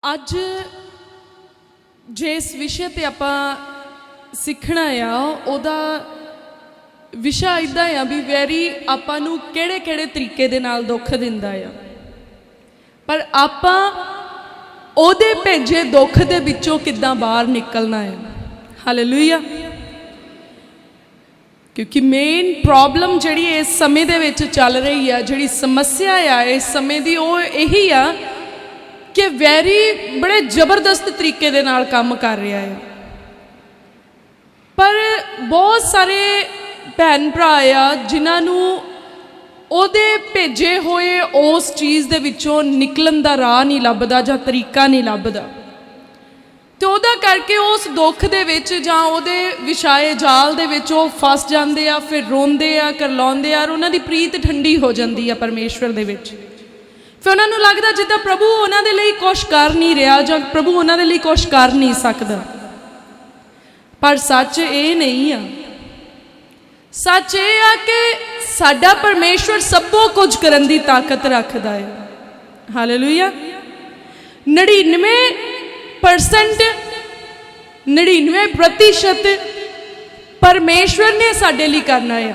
ਅੱਜ जिस विषय ते आपां सीखना आ उहदा विषय इदां आ भी वैरी आपां नूं किहड़े किहड़े तरीके दे नाल दुख दिंदा आ, पर आपां उहदे भेजे दुख दे विचों किद्दां बाहर निकलना है। हालेलुया। क्योंकि मेन प्रॉब्लम जिहड़ी इस समय दे विच चल रही है, जिहड़ी समस्या आ इस समय दी, वो यही आ कि वैरी बड़े जबरदस्त तरीके दे नाल काम कर रहा है। पर बहुत सारे भैन भरा आ जिन्होंने उहदे भेजे हुए उस चीज़ दे विचों निकलन दा राह नहीं लभदा जां तरीका नहीं लभदा, तो उहदा करके उस दुख दे विच जां उहदे विछाए जाल दे विच वो फस जांदे आ, फिर रोंदे आ, करलाउंदे आ, उन्हां दी प्रीत ठंडी हो जांदी आ परमेश्वर दे विच। फिर उन्होंने लगता जिद्दां प्रभु उन्होंने लिए कुछ कर नहीं रहा जां प्रभु उन्होंने लिए कुछ कर नहीं सकता। पर सच ये नहीं आ, सच ये आ कि साडा परमेश्वर सबो कुछ करन दी ताकत रखदा है। हालेलुया। 99% 99% परमेश्वर ने साडे लिए करना है,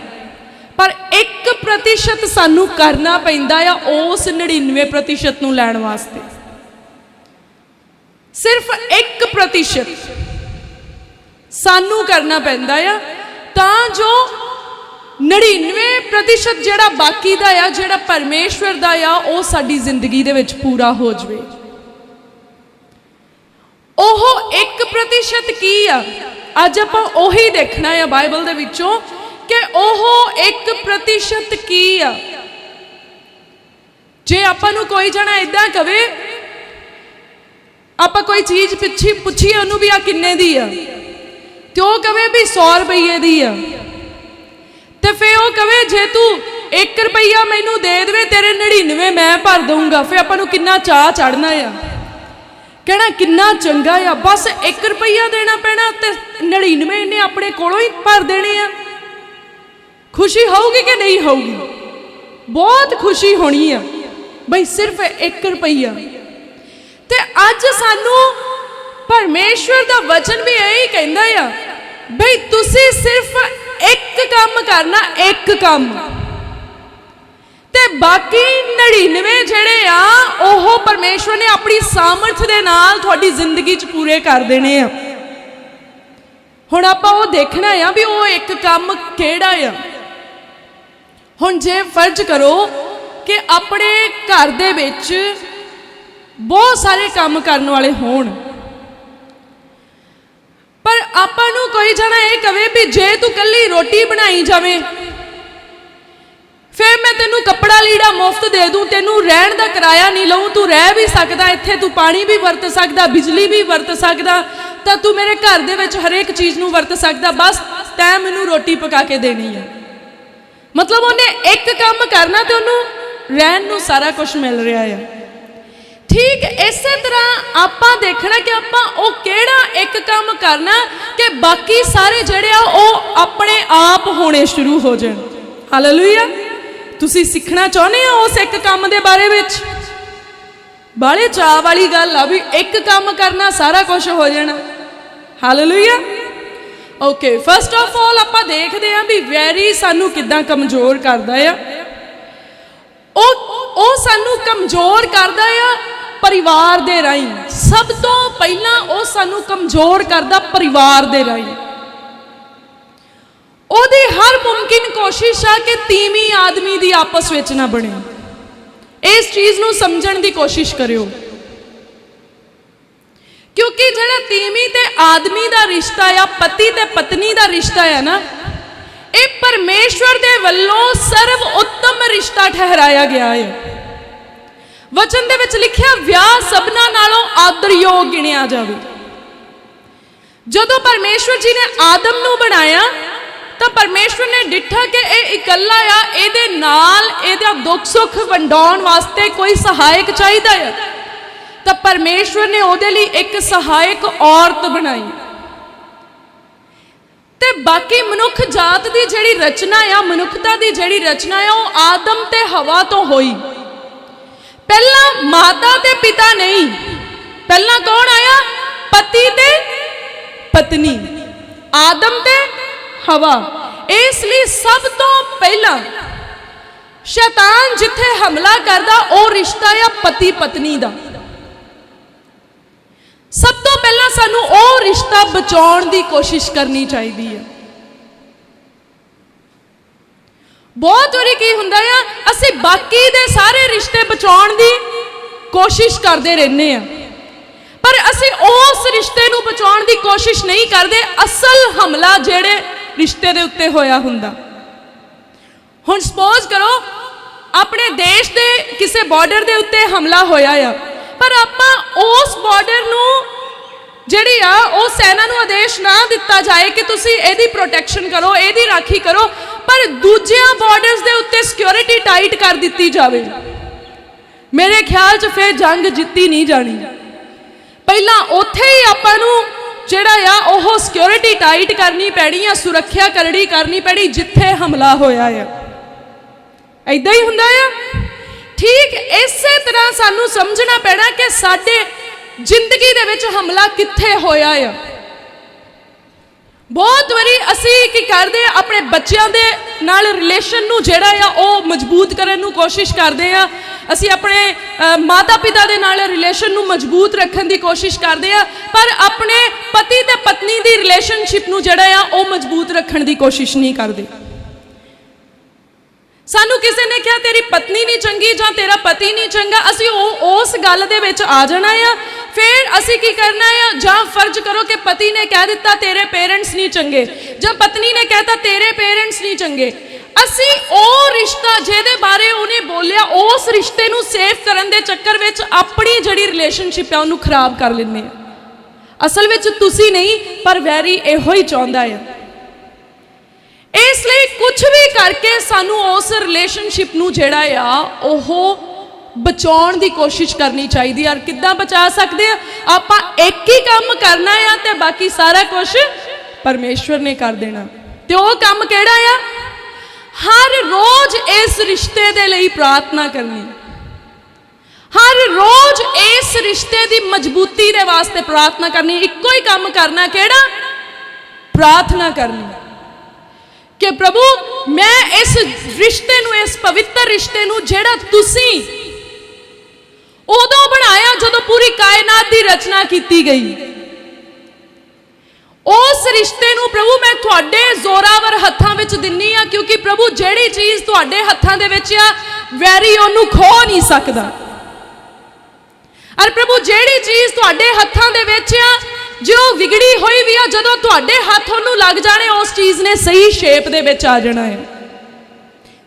पर 1% सानू करना पैंदा आ उस 99% नूं लैण वास्ते। सिर्फ 1% सानू करना पैंदा आ तां जो 99% जिहड़ा बाकी दा आ, जिहड़ा परमेश्वर दा आ, वो साडी जिंदगी दे विच पूरा हो जावे। ओह 1% की आ, अज आपां ओही देखना है बाइबल दे विचों कि ओह 1% की आ। जे आपां नूं कोई जना इदां कवे, आपां कोई चीज़ पिछी पुछीए उन्होंने भी आ किन्ने दी आ, तो वह कवे भी 100 रुपये दी आ, तो फिर वह कवे जे तू 1 रुपया मैनू दे दे तेरे 99 मैं भर दूंगा। फिर आपां नूं किन्ना चाह चढ़ना आ, कहना किन्ना चंगा आ, बस 1 रुपया देना पैना ते 99 इन्हें अपने कोलों ही भर देने आ। खुशी होगी कि नहीं होगी? बहुत खुशी होनी है बई, सिर्फ 1 रुपया। ते अज सानू परमेश्वर दा वचन भी यही कहंदा आ बई तुसी सिर्फ एक काम करना, एक काम, ते बाकी 99 जिहड़े आ ओह परमेश्वर ने अपनी सामर्थ दे नाल तुहाडी जिंदगी च पूरे कर देने आ। हुण आपां ओह देखना आ भी ओह एक काम किहड़ा आ। हुण जे फर्ज करो कि अपने घर दे विच बहुत सारे काम करने वाले होण, पर आपां नूं कोई जना ये कवे भी जे तू कल्ली रोटी बनाई जावे, फिर मैं तेनू कपड़ा लीड़ा मुफ्त दे दूं, तेनू रहण दा किराया नहीं लऊं, तू रह भी सकदा इत्थे, तू पानी भी वरत सकदा, बिजली भी वरत सकदा, तां तू मेरे घर दे विच हरेक चीज़ नूं वरत सकदा, बस तैं मैनू रोटी पका के देनी है। मतलब उन्हें एक काम करना तो उन्होंने रहन नूं सारा कुछ मिल रहा है। ठीक इस तरह आपां देखना कि आपां ओ केड़ा एक काम करना कि बाकी सारे जड़े आ ओ अपने आप होने शुरू हो जाए। हालेलुया। तुसी सीखना चाहते हो उस एक काम दे बारे विच? बाले चाह वाली गल आ भी एक काम करना सारा कुछ हो जाना। Hallelujah. Okay, first of all आप देखते हैं भी वैरी सानू किद्दां कमजोर करदा आ। ओ सानू कमजोर करदा आ परिवार दे राही। सब तो पहला ओ सानू कमजोर करदा परिवार दे राही। ओदी हर मुमकिन कोशिश आ कि तीवीं आदमी दी आपस विच ना बने। इस चीज़ नू समझण दी कोशिश करियो, क्योंकि जिहड़ा तीवीं ते आदमी दा रिश्ता आ, पति ते पत्नी दा रिश्ता है ना, ये परमेश्वर दे वल्लों सर्व उत्तम रिश्ता ठहराया गया है। वचन दे विच लिखिया विआह सबना नालों आदरयोग गिणिया जावे। जदों परमेश्वर जी ने आदम नूं बनाया तो परमेश्वर ने डिठा कि ये इकल्ला आ, इहदे नाल इहदा दुख सुख वंडाउण वास्ते कोई सहायक चाहिदा है, तो परमेश्वर ने उहदे लई एक सहायक औरत बनाई। ते बाकी मनुख जात दी जिहड़ी रचना आ, मनुखता दी जिहड़ी रचना आ, वो आदम ते हवा तो होई। पहला माता ते पिता नहीं, पहला कौन आया? पति ते पत्नी, आदम ते हवा। इसलिए सब तो पहला शैतान जिथे हमला करदा वो रिश्ता या पति पत्नी दा। सब तो पहला सानू वो रिश्ता बचाउण दी कोशिश करनी चाहिए है। बहुत बारी की हुंदा है असी बाकी दे सारे रिश्ते बचाउण दी कोशिश करते रहने हैं, पर असी उस रिश्ते नू बचाउण दी कोशिश नहीं करते। असल हमला जेड़े रिश्ते दे उत्ते होया हुंदा। हुण सपोज करो अपने देश दे किसी बॉर्डर दे उत्ते हमला होया आ, पर आपां उस बॉर्डर नू जिहड़ी आ उस सेना नू आदेश ना दिता जाए कि तुसी एदी प्रोटैक्शन करो, एदी राखी करो, पर दूजिया बॉर्डर्स दे उत्ते सिक्योरिटी टाइट कर दी जाए, मेरे ख्याल च फिर जंग जित्ती नहीं जानी। पहला उत्थे ही आपां नू जिहड़ा आ ओह सिक्योरिटी टाइट करनी पैनी आ, सुरक्षा करनी पैनी जिथे हमला होया है। ऐदां ही हुंदा है। ठीक इसे तरह सानू समझना पैना कि साडे जिंदगी दे विच हमला कित्थे होया है। बहुत बारी असी की करते अपने बच्चों दे नाल रिलेशन नू जिहड़ा आ ओह मजबूत करन नू कोशिश करते हैं। असी अपने माता पिता दे नाल रिलेशन नू मजबूत रखन दी कोशिश करते हैं, पर अपने पति ते पत्नी दी रिलेशनशिप नू जिहड़ा आ ओह मजबूत रखन दी कोशिश नहीं करते। सानू किसी ने कहा तेरी पत्नी नहीं चंगी जां तेरा पति नहीं चंगा, असी उस गल दे विच आ जाना है। फिर असी की करना है, जां फर्ज करो कि पति ने कह दिता तेरे पेरेंट्स नहीं चंगे, जां पत्नी ने कहता तेरे पेरेंट्स नहीं चंगे, असी ओ रिश्ता जिहदे बारे उन्हें बोलिया उस रिश्ते नू सेफ करन दे चक्कर विच अपनी जिहड़ी रिलेशनशिप है उन्हूं खराब कर लैंदे आ। असल विच तुसी नहीं पर वैरी इहो ही चाहुंदा है। इसलिए कुछ भी करके सानू उस रिलेशनशिप नू जिहड़ा आ ओह बचाउण दी कोशिश करनी चाहिए। और किद्दां बचा सकते हैं? आपां एक ही काम करना है ते बाकी सारा कुछ परमेश्वर ने कर देना। ते ओह काम किहड़ा आ? हर रोज इस रिश्ते दे लई प्रार्थना करनी, हर रोज इस रिश्ते दी मजबूती दे वास्ते प्रार्थना करनी। इक्को ही काम करना, किहड़ा? प्रार्थना करनी कि प्रभु मैं इस रिश्ते नू, इस पवित्र रिश्ते नू जिहड़ा तुसी उदों बनाया जदों पूरी कायनात की रचना की गई, उस रिश्ते नू प्रभु मैं तुहाडे जोरावर हत्थां विच दिन्नी आ, क्योंकि प्रभु जिहड़ी चीज़ तुहाडे हत्थां दे विच आ वैरी ओनू खो नहीं सकदा। और प्रभु जिहड़ी चीज़ तुहाडे हत्थां दे विच आ जो विगड़ी हुई भी आ, जदों तुहाडे हत्थ ओनू लग जाने उस चीज़ ने सही शेप दे विच आ जाना है।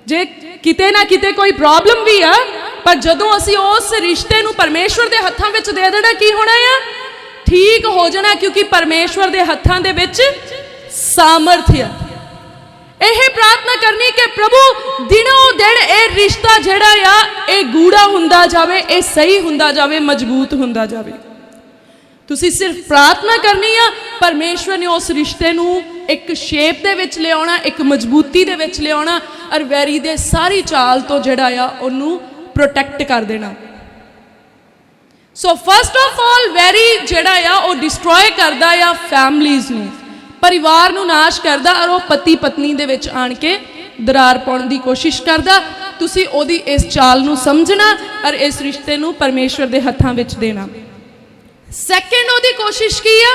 जे किते ना किते कोई प्रॉब्लम भी आ, पर जदों असी उस रिश्ते नू परमेश्वर दे हत्थां विच दे देना, की होना है? ठीक हो जाना, क्योंकि परमेश्वर दे हत्थां दे विच सामर्थ्य। यह प्रार्थना करनी कि प्रभु दिनों दिन ये रिश्ता जिहड़ा आ ये गूढ़ा हुंदा जावे, ये सही हुंदा जावे, मजबूत हुंदा जावे। तुसी सिर्फ प्रार्थना करनी आ, परमेश्वर ने उस रिश्ते नू एक शेप दे विच लियाउणा, एक मजबूती दे विच लियाउणा, और वैरी दे सारी चाल तो जिहड़ा आ ओनू प्रोटैक्ट कर देना। So first of all very जिहड़ा आ वो डिस्ट्रॉय करदा आ फैमिलीज़ नू, परिवार नू नाश करदा, और वो पति पत्नी दे विच आण के दरार पाउण दी कोशिश करदा। तुसी ओदी इस चाल नू समझना और इस रिश्ते नू परमेश्वर दे हत्थां विच देना। सैकेंड ओदी कोशिश की आ?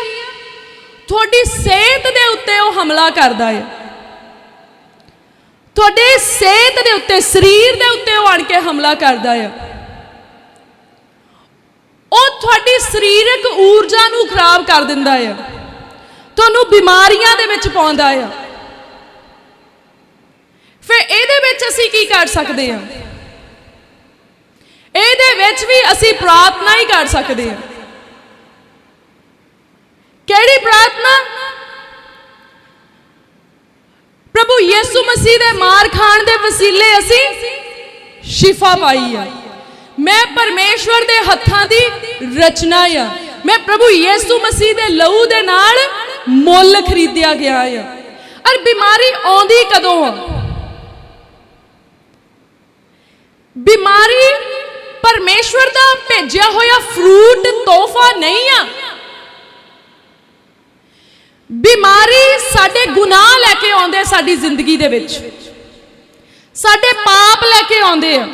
थोड़ी सेहत दे उत्ते वो हमला करदा है, थोड़े सेहत दे उत्ते, शरीर दे उत्ते वो आण के हमला करदा है। वो थोड़ी शरीरक ऊर्जा नू खराब कर दिंदा है, तुहानू बीमारियां दे विच पाउंदा है। फिर इहदे विच असीं की कर सकदे हां? इहदे विच भी असीं प्रार्थना ही कर सकदे हां। केड़ी प्रार्थना? प्रभु यीशु मसीह दे मार खाण दे वसीले असीं शिफा पाई है। मैं परमेश्वर दे हत्थां दी रचना आ, मैं प्रभु यीशु मसीह दे लहू दे नाल मुल खरीदिया गया है। और बीमारी आउंदी कदों आ? बीमारी परमेश्वर दा भेजिया होया फ्रूट तोहफा नहीं आ। बीमारी साडे गुनाह लैके आउंदे, साडी जिंदगी दे विच साडे पाप लैके आउंदे आ।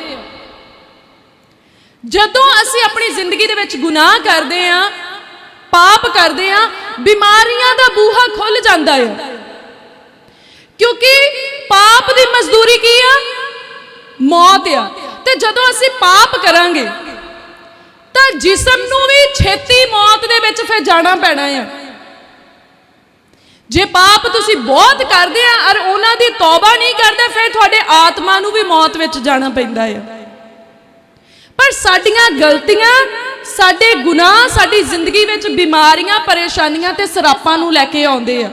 जदों असीं अपनी जिंदगी दे विच गुनाह करदे आ, पाप करदे आ, बीमारियां दा बूहा खुल जांदा है, क्योंकि पाप दी मजदूरी की आ? मौत आ। ते जदों असीं पाप करांगे तां जिस्म नूं भी छेती मौत दे विच फिर जाना पैना है। जे पाप तुसी बहुत करदे आ और उन्हां दी तौबा नहीं करदे, फिर तुहाडे आत्मा नूं भी मौत विच जाना पैंदा है। पर साडियां गलतियां, साडे गुनाह साडी जिंदगी विच बीमारियां, परेशानियां ते सरापां नूं लैके आउंदे आ।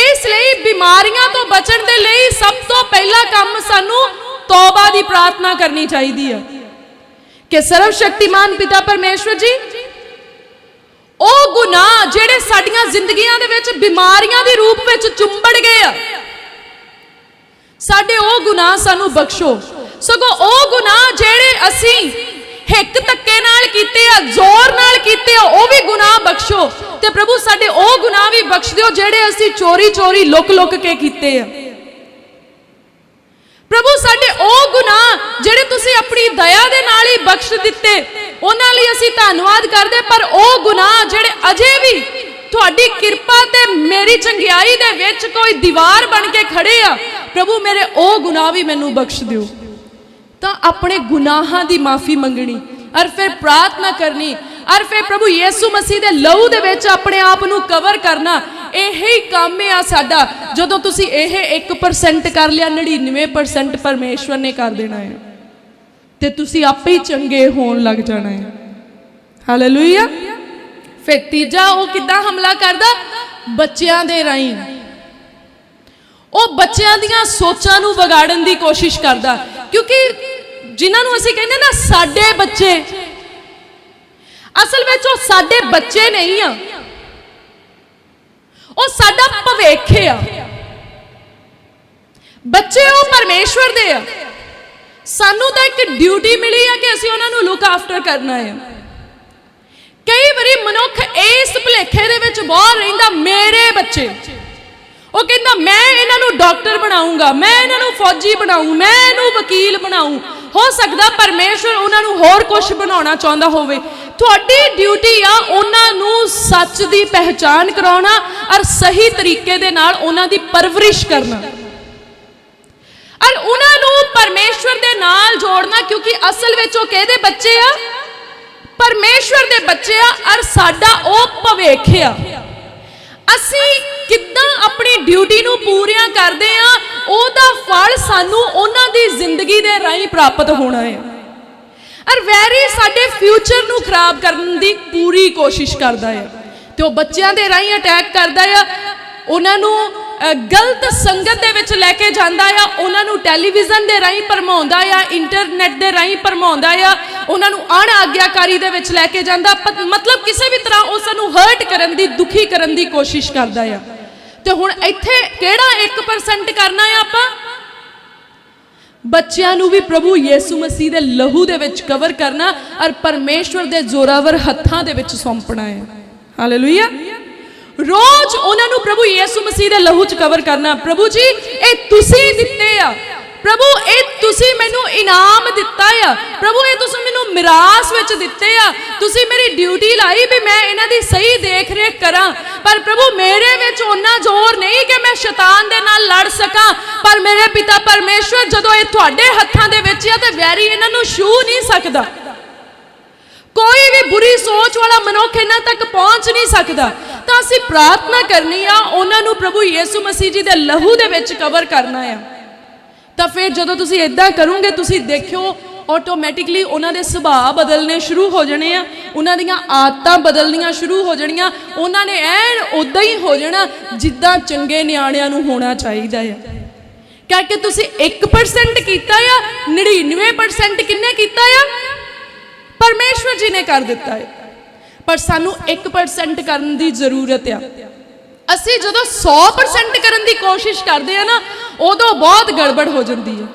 इसलिए बीमारियां तो बचण दे लई सब तो पहला काम सानू तौबा दी प्रार्थना करनी चाहिदी है कि सर्वशक्तिमान पिता परमेश्वर जी, ओ गुनाह जेड़े साडियां जिंदगियां दे विच बीमारियां दे रूप विच चुंबड़ गए आ, साडे ओ गुनाह सानू बख्शो। सगों ओ गुनाह जेड़े असीं हिक धक्के नाल कीते आ, जोर नाल कीते आ, ओ भी गुनाह बख्शो। ते प्रभु साडे ओ गुनाह भी बख्श दिओ जेड़े असीं चोरी चोरी लुक लुक के कीते आ। प्रभु साडे ओ गुनाह जेड़े तुसीं अपनी दया दे नाल ही बख्श दिते, उन्हां लई असीं धन्नवाद करदे। पर ओ गुनाह जेड़े अजे भी तुहाडी किरपा ते मेरी चंगियाई दे विच कोई दीवार बन के खड़े आ, प्रभु मेरे ओ गुनाह भी मैनू बख्श दिओ। तां अपने गुनाहां दी माफी मंगनी और फिर प्रार्थना करनी और फिर प्रभु यीशु मसीह दे लहू दे विच अपने आप नू कवर करना। यही काम है साडा। जदों तुसीं यह 1% कर लिया, 99% परमेश्वर ने कर देना है, ते तुसीं आपे ही चंगे होण लग जाना है। हालेलुया। फिर तीजा वो किद्दां हमला करदा? बच्चियां दे राहीं। वो बच्चियां दियां सोचां नू विगाड़न दी कोशिश करदा, क्योंकि जिन्हां नू असीं कहंदे ना साडे बच्चे, असल में वो साडे बच्चे नहीं आ, वो साडा भविख आ। बच्चे वो परमेश्वर दे आ। सानू तो एक ड्यूटी मिली है कि असीं उन्हां नू लुक आफ्टर करना है। कई बारी मनुख इस भुलेखे दे विच बहुत रहिंदा, मेरे बच्चे, वो कहंदा मैं इन्हां नू डॉक्टर बनाऊंगा, मैं इन्हां नू फौजी बनाऊं, मैं इन्हू वकील बनाऊं। हो सकदा परमेश्वर उन्हां नू होर कुछ बनाउणा चाहुंदा होवे। तुहाडी ड्यूटी आ उन्हां नू सच दी पहचान कराउणा और सही तरीके दे नाल उन्हां दी परवरिश करना और उन्हां नू परमेश्वर दे नाल जोड़ना, क्योंकि असल विच वो किहदे बच्चे आ? परमेश्वर दे बच्चे आ और साडा ओ भविख आ। असीं किद्दां अपनी ड्यूटी नू पूरियां करदे आ, ओहदा फल सानू उन्हां दी जिंदगी दे राहीं प्राप्त होना है। और वैरी साडे फ्यूचर नू खराब करन दी पूरी कोशिश करदा है, ते वो बच्चियां दे राहीं अटैक करदा है, उन्हां नू गलत संगत दे विच लैके जांदा है, उन्हां नू टैलीविजन दे राहीं भरमाउंदा है, इंटरनेट दे राहीं भरमाउंदा है, उन्हां नू अण आग्याकारी दे विच लैके जांदा, मतलब किसी भी तरह वो सानू हर्ट करन दी, दुखी करन दी कोशिश करदा है। ते हुण इत्थे किहड़ा 1% करना है आपां? बच्चियां नू भी प्रभु यीशु मसीह दे लहू दे विच कवर करना और परमेश्वर दे जोरावर हत्थां दे विच सौंपना है। हालेलुया। रोज उन्हां नू प्रभु यीशु मसीह दे लहू च कवर करना। प्रभु जी ए तुसीं दित्ते आ, प्रभु ए तुसीं मैनू इनाम दिता आ, प्रभु ए तुसीं मैनू मिरास विच दित्ते आ, तुसीं मेरी ड्यूटी लाई भी मैं इन्हां दी सही देख रेख करां। पर प्रभु मेरे विच उन्ना जोर नहीं कि मैं शैतान दे नाल लड़ सकां, पर मेरे पिता परमेश्वर जदों ए तुहाडे हत्थां दे विच आ ते वैरी इन्हां नू छू नहीं सकदा। कोई भी बुरी सोच वाला मनुख इन्हां तक पहुंच नहीं सकता। तो असीं प्रार्थना करनी आ, उन्हां नू प्रभु यीशु मसीह जी दे लहू दे विच कवर करना है। तो फिर जदों तुसीं इदां करोगे, तुसीं देखियो ऑटोमैटिकली उन्हां दे सुभाਅ बदलने शुरू हो जाने आ, उन्हां दीयां आदतां बदलनियां शुरू हो जाणियां, उन्हां ने ऐन उदां ही हो जाना जिद्दां चंगे नियाणियां नूं होना चाहीदा है। क्योंकि तुसीं 1% कीता आ, 99% किन्ने कीता आ? परमेश्वर जी ने कर दिता है। पर सानू 1% करने की जरूरत है। असी जो 100% करने की कोशिश करते हैं ना, उदों बहुत गड़बड़ हो जाती है।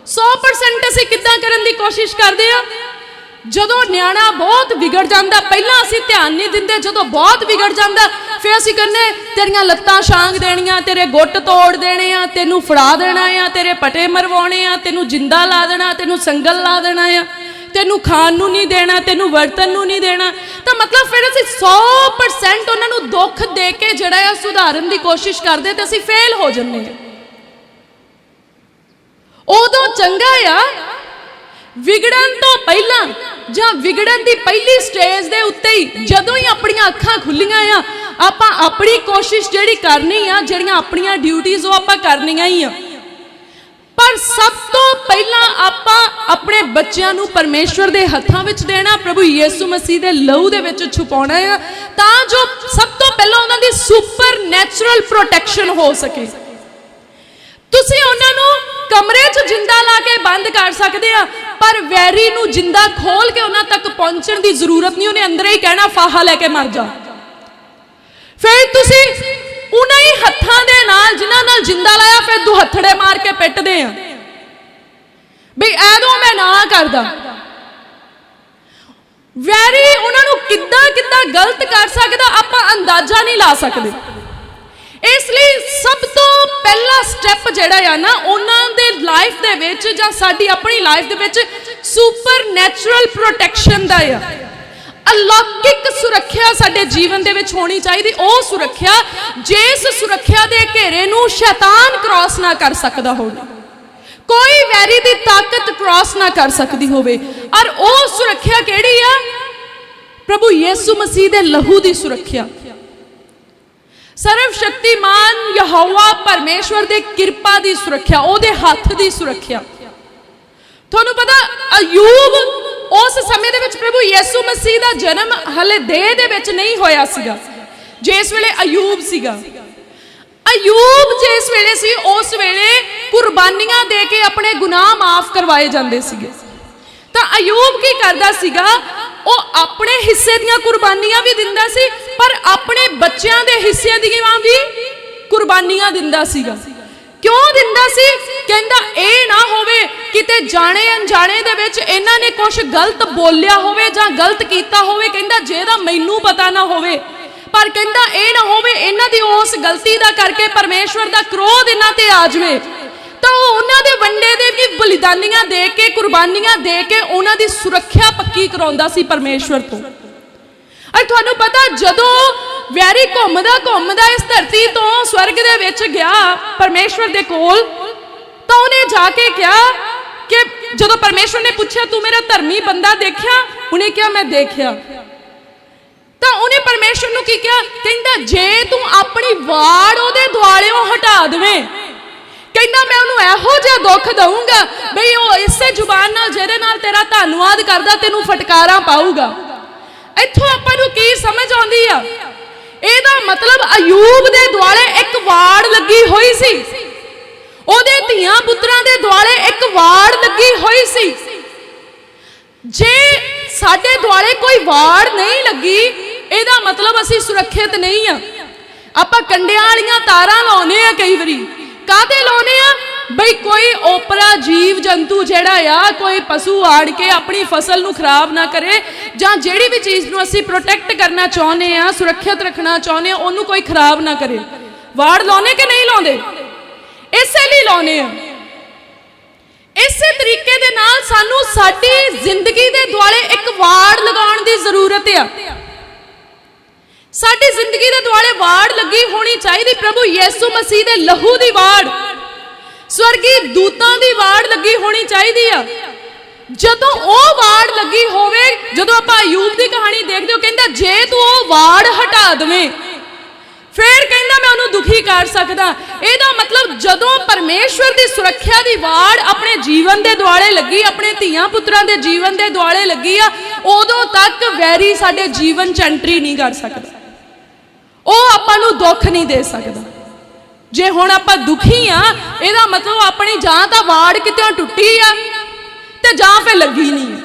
100% असी किद्दां करने की कोशिश करते हैं? ਜਦੋਂ ਨਿਆਣਾ ਬਹੁਤ ਵਿਗੜ ਜਾਂਦਾ, ਪਹਿਲਾਂ ਅਸੀਂ ਧਿਆਨ ਨਹੀਂ ਦਿੰਦੇ, ਜਦੋਂ ਬਹੁਤ ਵਿਗੜ ਜਾਂਦਾ ਫਿਰ ਅਸੀਂ ਕਹਿੰਦੇ ਤੇਰੀਆਂ ਲੱਤਾਂ ਛਾਂਗ ਦੇਣੀਆਂ, ਤੇਰੇ ਗੁੱਟ ਤੋੜ ਦੇਣੇ ਆ, ਤੈਨੂੰ ਫੜਾ ਦੇਣਾ ਆ, ਤੇਰੇ ਪਟੇ ਮਰਵਾਉਣੇ ਆ, ਤੈਨੂੰ ਜਿੰਦਾ ਲਾ ਦੇਣਾ, ਤੈਨੂੰ ਸੰਗਲ ਲਾ ਦੇਣਾ ਆ, ਤੈਨੂੰ ਖਾਣ ਨੂੰ ਨਹੀਂ ਦੇਣਾ, ਤੈਨੂੰ ਵਰਤਨ ਨੂੰ ਨਹੀਂ ਦੇਣਾ। ਤਾਂ ਮਤਲਬ ਫਿਰ ਅਸੀਂ 100% ਉਹਨਾਂ ਨੂੰ ਦੁੱਖ ਦੇ ਕੇ ਜਿਹੜਾ ਆ ਸੁਧਾਰਨ ਦੀ ਕੋਸ਼ਿਸ਼ ਕਰਦੇ ਤੇ ਅਸੀਂ ਫੇਲ ਹੋ ਜੰਨੇ ਆ। ਉਦੋਂ ਚੰਗਾ ਆ ਵਿਗੜਨ ਤੋਂ ਪਹਿਲਾਂ ਜਾਂ ਵਿਗੜਨ ਦੀ ਪਹਿਲੀ ਸਟੇਜ ਦੇ ਉੱਤੇ ਹੀ ਜਦੋਂ ਹੀ ਆਪਣੀਆਂ ਅੱਖਾਂ ਖੁੱਲੀਆਂ ਆ, ਆਪਾਂ ਆਪਣੀ ਕੋਸ਼ਿਸ਼ ਜਿਹੜੀ ਕਰਨੀ ਆ, ਜਿਹੜੀਆਂ ਆਪਣੀਆਂ ਡਿਊਟੀਆਂ ਉਹ ਆਪਾਂ ਕਰਨੀਆਂ ਹੀ ਆ। ਪਰ ਸਭ ਤੋਂ ਪਹਿਲਾਂ ਆਪਾਂ ਆਪਣੇ ਬੱਚਿਆਂ ਨੂੰ ਪਰਮੇਸ਼ਵਰ ਦੇ ਹੱਥਾਂ ਵਿੱਚ ਦੇਣਾ, ਪ੍ਰਭੂ ਯਿਸੂ ਮਸੀਹ ਦੇ ਲਹੂ ਦੇ ਵਿੱਚ ਛੁਪਾਉਣਾ ਆ, ਤਾਂ ਜੋ ਸਭ ਤੋਂ ਪਹਿਲਾਂ ਉਹਨਾਂ ਦੀ ਸੁਪਰ ਨੈਚੁਰਲ ਪ੍ਰੋਟੈਕਸ਼ਨ ਹੋ ਸਕੇ। ਤੁਸੀਂ ਉਹਨਾਂ ਨੂੰ ਕਮਰੇ 'ਚ ਜਿੰਦਾ ਲਾ ਕੇ ਬੰਦ ਕਰ ਸਕਦੇ ਆ, ਪਰ ਵੈਰੀ ਨੂੰ ਜਿੰਦਾ ਖੋਲ ਕੇ ਉਹਨਾਂ ਤੱਕ ਪਹੁੰਚਣ ਦੀ ਜ਼ਰੂਰਤ ਨਹੀਂ। ਉਹਨੇ ਅੰਦਰ ਹੀ ਕਹਿਣਾ ਫਾਹਾ ਲੈ ਕੇ ਮਰ ਜਾ। ਫਿਰ ਤੁਸੀਂ ਉਹਨਾਂ ਹੀ ਹੱਥਾਂ ਦੇ ਨਾਲ ਜਿਨ੍ਹਾਂ ਨਾਲ ਜਿੰਦਾ ਲਾਇਆ ਫਿਰ ਦੁਹੱਥੜੇ ਮਾਰ ਕੇ ਪਿੱਟਦੇ ਆ ਬਈ ਐਦੋਂ ਮੈਂ ਨਾ ਕਰਦਾ। ਵੈਰੀ ਉਹਨਾਂ ਨੂੰ ਕਿੱਦਾਂ ਕਿੱਦਾਂ ਗਲਤ ਕਰ ਸਕਦਾ ਆਪਾਂ ਅੰਦਾਜ਼ਾ ਨਹੀਂ ਲਾ ਸਕਦੇ। ਇਸ ਲਈ ਸਭ ਤੋਂ ਪਹਿਲਾ ਸਟੈਪ ਜਿਹੜਾ ਆ ਨਾ ਉਹਨਾਂ ਦੇ ਲਾਈਫ ਦੇ ਵਿੱਚ ਜਾਂ ਸਾਡੀ ਆਪਣੀ ਲਾਈਫ ਦੇ ਵਿੱਚ ਸੁਪਰ ਨੈਚੁਰਲ ਪ੍ਰੋਟੈਕਸ਼ਨ ਦਾ ਆ, ਅਲੌਕਿਕ ਸੁਰੱਖਿਆ ਸਾਡੇ ਜੀਵਨ ਦੇ ਵਿੱਚ ਹੋਣੀ ਚਾਹੀਦੀ। ਉਹ ਸੁਰੱਖਿਆ ਜਿਸ ਸੁਰੱਖਿਆ ਦੇ ਘੇਰੇ ਨੂੰ ਸ਼ੈਤਾਨ ਕ੍ਰਾਸ ਨਾ ਕਰ ਸਕਦਾ ਹੋਵੇ, ਕੋਈ ਵੈਰੀ ਦੀ ਤਾਕਤ ਕ੍ਰਾਸ ਨਾ ਕਰ ਸਕਦੀ ਹੋਵੇ। ਔਰ ਉਹ ਸੁਰੱਖਿਆ ਕਿਹੜੀ ਆ? ਪ੍ਰਭੂ ਯਿਸੂ ਮਸੀਹ ਦੇ ਲਹੂ ਦੀ ਸੁਰੱਖਿਆ, ਸਰਵ ਸ਼ਕਤੀਮਾਨ ਯਹੋਵਾ ਪਰਮੇਸ਼ਵਰ ਦੇ ਕਿਰਪਾ ਦੀ ਸੁਰੱਖਿਆ, ਉਹਦੇ ਹੱਥ ਦੀ ਸੁਰੱਖਿਆ। ਤੁਹਾਨੂੰ ਪਤਾ ਅਯੂਬ ਉਸ ਸਮੇਂ ਦੇ ਵਿੱਚ ਪ੍ਰਭੂ ਯਿਸੂ ਮਸੀਹ ਦਾ ਜਨਮ ਹਲੇ ਦੇਹ ਦੇ ਵਿੱਚ ਨਹੀਂ ਹੋਇਆ ਸੀਗਾ ਜਿਸ ਵੇਲੇ ਅਯੂਬ ਸੀਗਾ। ਅਯੂਬ ਜਿਸ ਵੇਲੇ ਸੀ ਉਸ ਵੇਲੇ ਕੁਰਬਾਨੀਆਂ ਦੇ ਕੇ ਆਪਣੇ ਗੁਨਾਹ ਮਾਫ ਕਰਵਾਏ ਜਾਂਦੇ ਸੀਗੇ। ਤਾਂ ਅਯੂਬ ਕੀ ਕਰਦਾ ਸੀਗਾ? ਉਹ ਆਪਣੇ ਹਿੱਸੇ ਦੀਆਂ ਕੁਰਬਾਨੀਆਂ ਵੀ ਦਿੰਦਾ ਸੀ, ਪਰ ਆਪਣੇ ਬੱਚਿਆਂ ਦੇ ਹਿੱਸੇ ਦੀਆਂ ਵੀ ਕੁਰਬਾਨੀਆਂ ਦਿੰਦਾ ਸੀਗਾ। ਕਿਉਂ ਦਿੰਦਾ ਸੀ? ਕਹਿੰਦਾ ਇਹ ਨਾ ਹੋਵੇ ਕਿਤੇ ਜਾਣੇ ਅਣਜਾਣੇ ਦੇ ਵਿੱਚ ਇਹਨਾਂ ਨੇ ਕੁਝ ਗਲਤ ਬੋਲਿਆ ਹੋਵੇ ਜਾਂ ਗਲਤ ਕੀਤਾ ਹੋਵੇ, ਕਹਿੰਦਾ ਜਿਹਦਾ ਮੈਨੂੰ ਪਤਾ ਨਾ ਹੋਵੇ, ਪਰ ਕਹਿੰਦਾ ਇਹ ਨਾ ਹੋਵੇ ਇਹਨਾਂ ਦੀ ਉਸ ਗਲਤੀ ਦਾ ਕਰਕੇ ਪਰਮੇਸ਼ਵਰ ਦਾ ਕ੍ਰੋਧ ਇਹਨਾਂ ਤੇ ਆ ਜਾਵੇ। ਤਾਂ ਉਹ ਉਹਨਾਂ ਦੇ ਵੰਡੇ ਦੇ ਵੀ ਬਲੀਦਾਨੀਆਂ ਦੇ ਕੇ, ਕੁਰਬਾਨੀਆਂ ਦੇ ਕੇ ਉਹਨਾਂ ਦੀ ਸੁਰੱਖਿਆ ਪੱਕੀ ਕਰਾਉਂਦਾ ਸੀ ਪਰਮੇਸ਼ਵਰ ਤੋਂ। ਔਰ ਤੁਹਾਨੂੰ ਪਤਾ ਜਦੋਂ ਵੈਰੀ ਘੁੰਮਦਾ ਇਸ ਧਰਤੀ ਤੋਂ ਸਵਰਗ ਦੇ ਵਿੱਚ ਗਿਆ ਪਰਮੇਸ਼ਵਰ ਦੇ ਕੋਲ, ਤਾਂ ਉਹਨੇ ਜਾ ਕੇ ਕਿਹਾ ਕਿ ਜਦੋਂ ਪਰਮੇਸ਼ਵਰ ਨੇ ਪੁੱਛਿਆ ਤੂੰ ਮੇਰਾ ਧਰਮੀ ਬੰਦਾ ਦੇਖਿਆ? ਉਹਨੇ ਕਿਹਾ ਮੈਂ ਦੇਖਿਆ। ਤਾਂ ਉਹਨੇ ਪਰਮੇਸ਼ਵਰ ਨੂੰ ਕੀ ਕਿਹਾ? ਕਹਿੰਦਾ ਜੇ ਤੂੰ ਆਪਣੀ ਵਾੜ ਉਹਦੇ ਦੁਆਲਿਓਂ ਹਟਾ ਦੇਵੇਂ, ਕਹਿੰਦਾ ਮੈਂ ਉਹਨੂੰ ਇਹੋ ਜਿਹਾ ਦੁੱਖ ਦਊਂਗਾ ਬਈ ਉਹ ਇਸੇ ਜ਼ੁਬਾਨ ਨਾਲ ਜਿਹਦੇ ਨਾਲ ਤੇਰਾ ਧੰਨਵਾਦ ਕਰਦਾ ਤੈਨੂੰ ਫਟਕਾਰਾਂ ਪਾਊਗਾ। ਇੱਥੋਂ ਆਪਾਂ ਨੂੰ ਕੀ ਸਮਝ ਆਉਂਦੀ ਆ? ਇਹਦਾ ਮਤਲਬ ਅਯੂਬ ਦੇ ਦੁਆਲੇ ਇੱਕ ਵਾੜ ਲੱਗੀ ਹੋਈ ਸੀ, ਉਹਦੇ ਧੀਆਂ ਪੁੱਤਰਾਂ ਦੇ ਦੁਆਲੇ ਇੱਕ ਵਾੜ ਲੱਗੀ ਹੋਈ ਸੀ। ਜੇ ਸਾਡੇ ਦੁਆਲੇ ਕੋਈ ਵਾੜ ਨਹੀਂ ਲੱਗੀ ਇਹਦਾ ਮਤਲਬ ਅਸੀਂ ਸੁਰੱਖਿਅਤ ਨਹੀਂ ਆ। ਆਪਾਂ ਕੰਡਿਆਂ ਵਾਲੀਆਂ ਤਾਰਾਂ ਲਾਉਨੇ ਆ ਕਈ ਵਾਰੀ, ਕਾਹਦੇ ਲਾਉਨੇ ਆ? ਬਈ ਕੋਈ ਓਪਰਾ ਜੀਵ ਜੰਤੂ ਜਿਹੜਾ ਆ, ਕੋਈ ਪਸ਼ੂ ਆੜ ਕੇ ਆਪਣੀ ਫਸਲ ਨੂੰ ਖਰਾਬ ਨਾ ਕਰੇ, ਜਾਂ ਜਿਹੜੀ ਵੀ ਚੀਜ਼ ਨੂੰ ਅਸੀਂ ਪ੍ਰੋਟੈਕਟ ਕਰਨਾ ਚਾਹੁੰਦੇ ਆ, ਸੁਰੱਖਿਅਤ ਰੱਖਣਾ ਚਾਹੁੰਦੇ ਆ, ਉਹਨੂੰ ਕੋਈ ਖਰਾਬ ਨਾ ਕਰੇ। ਵਾੜ ਲਾਉਨੇ ਕਿ ਨਹੀਂ ਲਾਉਂਦੇ? ਇਸੇ ਲਈ ਲਾਉਨੇ ਆ। ਇਸੇ ਤਰੀਕੇ ਦੇ ਨਾਲ ਸਾਨੂੰ ਸਾਡੀ ਜ਼ਿੰਦਗੀ ਦੇ ਦੁਆਲੇ ਇੱਕ ਵਾੜ ਲਗਾਉਣ ਦੀ ਜ਼ਰੂਰਤ ਆ। ਸਾਡੀ ਜ਼ਿੰਦਗੀ ਦੇ ਦੁਆਲੇ ਵਾੜ ਲੱਗੀ ਹੋਣੀ ਚਾਹੀਦੀ, ਪ੍ਰਭੂ ਯਿਸੂ ਮਸੀਹ ਦੇ ਲਹੂ ਦੀ ਵਾੜ, ਸਵਰਗੀ ਦੂਤਾਂ ਦੀ ਵਾੜ ਲੱਗੀ ਹੋਣੀ ਚਾਹੀਦੀ ਆ। ਜਦੋਂ ਉਹ ਵਾੜ ਲੱਗੀ ਹੋਵੇ, ਜਦੋਂ ਆਪਾਂ ਅਯੂਬ ਦੀ ਕਹਾਣੀ ਦੇਖਦੇ ਹੋ, ਕਹਿੰਦਾ ਜੇ ਤੂੰ ਉਹ ਵਾੜ ਹਟਾ ਦਵੇਂ ਫਿਰ ਕਹਿੰਦਾ ਮੈਂ ਉਹਨੂੰ ਦੁਖੀ ਕਰ ਸਕਦਾ। ਇਹਦਾ ਮਤਲਬ ਜਦੋਂ ਪਰਮੇਸ਼ਵਰ ਦੀ ਸੁਰੱਖਿਆ ਦੀ ਵਾੜ ਆਪਣੇ ਜੀਵਨ ਦੇ ਦੁਆਲੇ ਲੱਗੀ, ਆਪਣੇ ਧੀਆਂ ਪੁੱਤਰਾਂ ਦੇ ਜੀਵਨ ਦੇ ਦੁਆਲੇ ਲੱਗੀ ਆ, ਉਦੋਂ ਤੱਕ ਵੈਰੀ ਸਾਡੇ ਜੀਵਨ 'ਚ ਐਂਟਰੀ ਨਹੀਂ ਕਰ ਸਕਦਾ, ਉਹ ਆਪਾਂ ਨੂੰ ਦੁੱਖ ਨਹੀਂ ਦੇ ਸਕਦਾ। ਜੇ ਹੁਣ ਆਪਾਂ ਦੁਖੀ ਆ ਇਹਦਾ ਮਤਲਬ ਆਪਣੀ ਜਾਂ ਤਾਂ ਵਾੜ ਕਿਤੇ ਟੁੱਟੀ ਆ ਤੇ ਜਾਂ ਫਿਰ ਲੱਗੀ ਨਹੀਂ।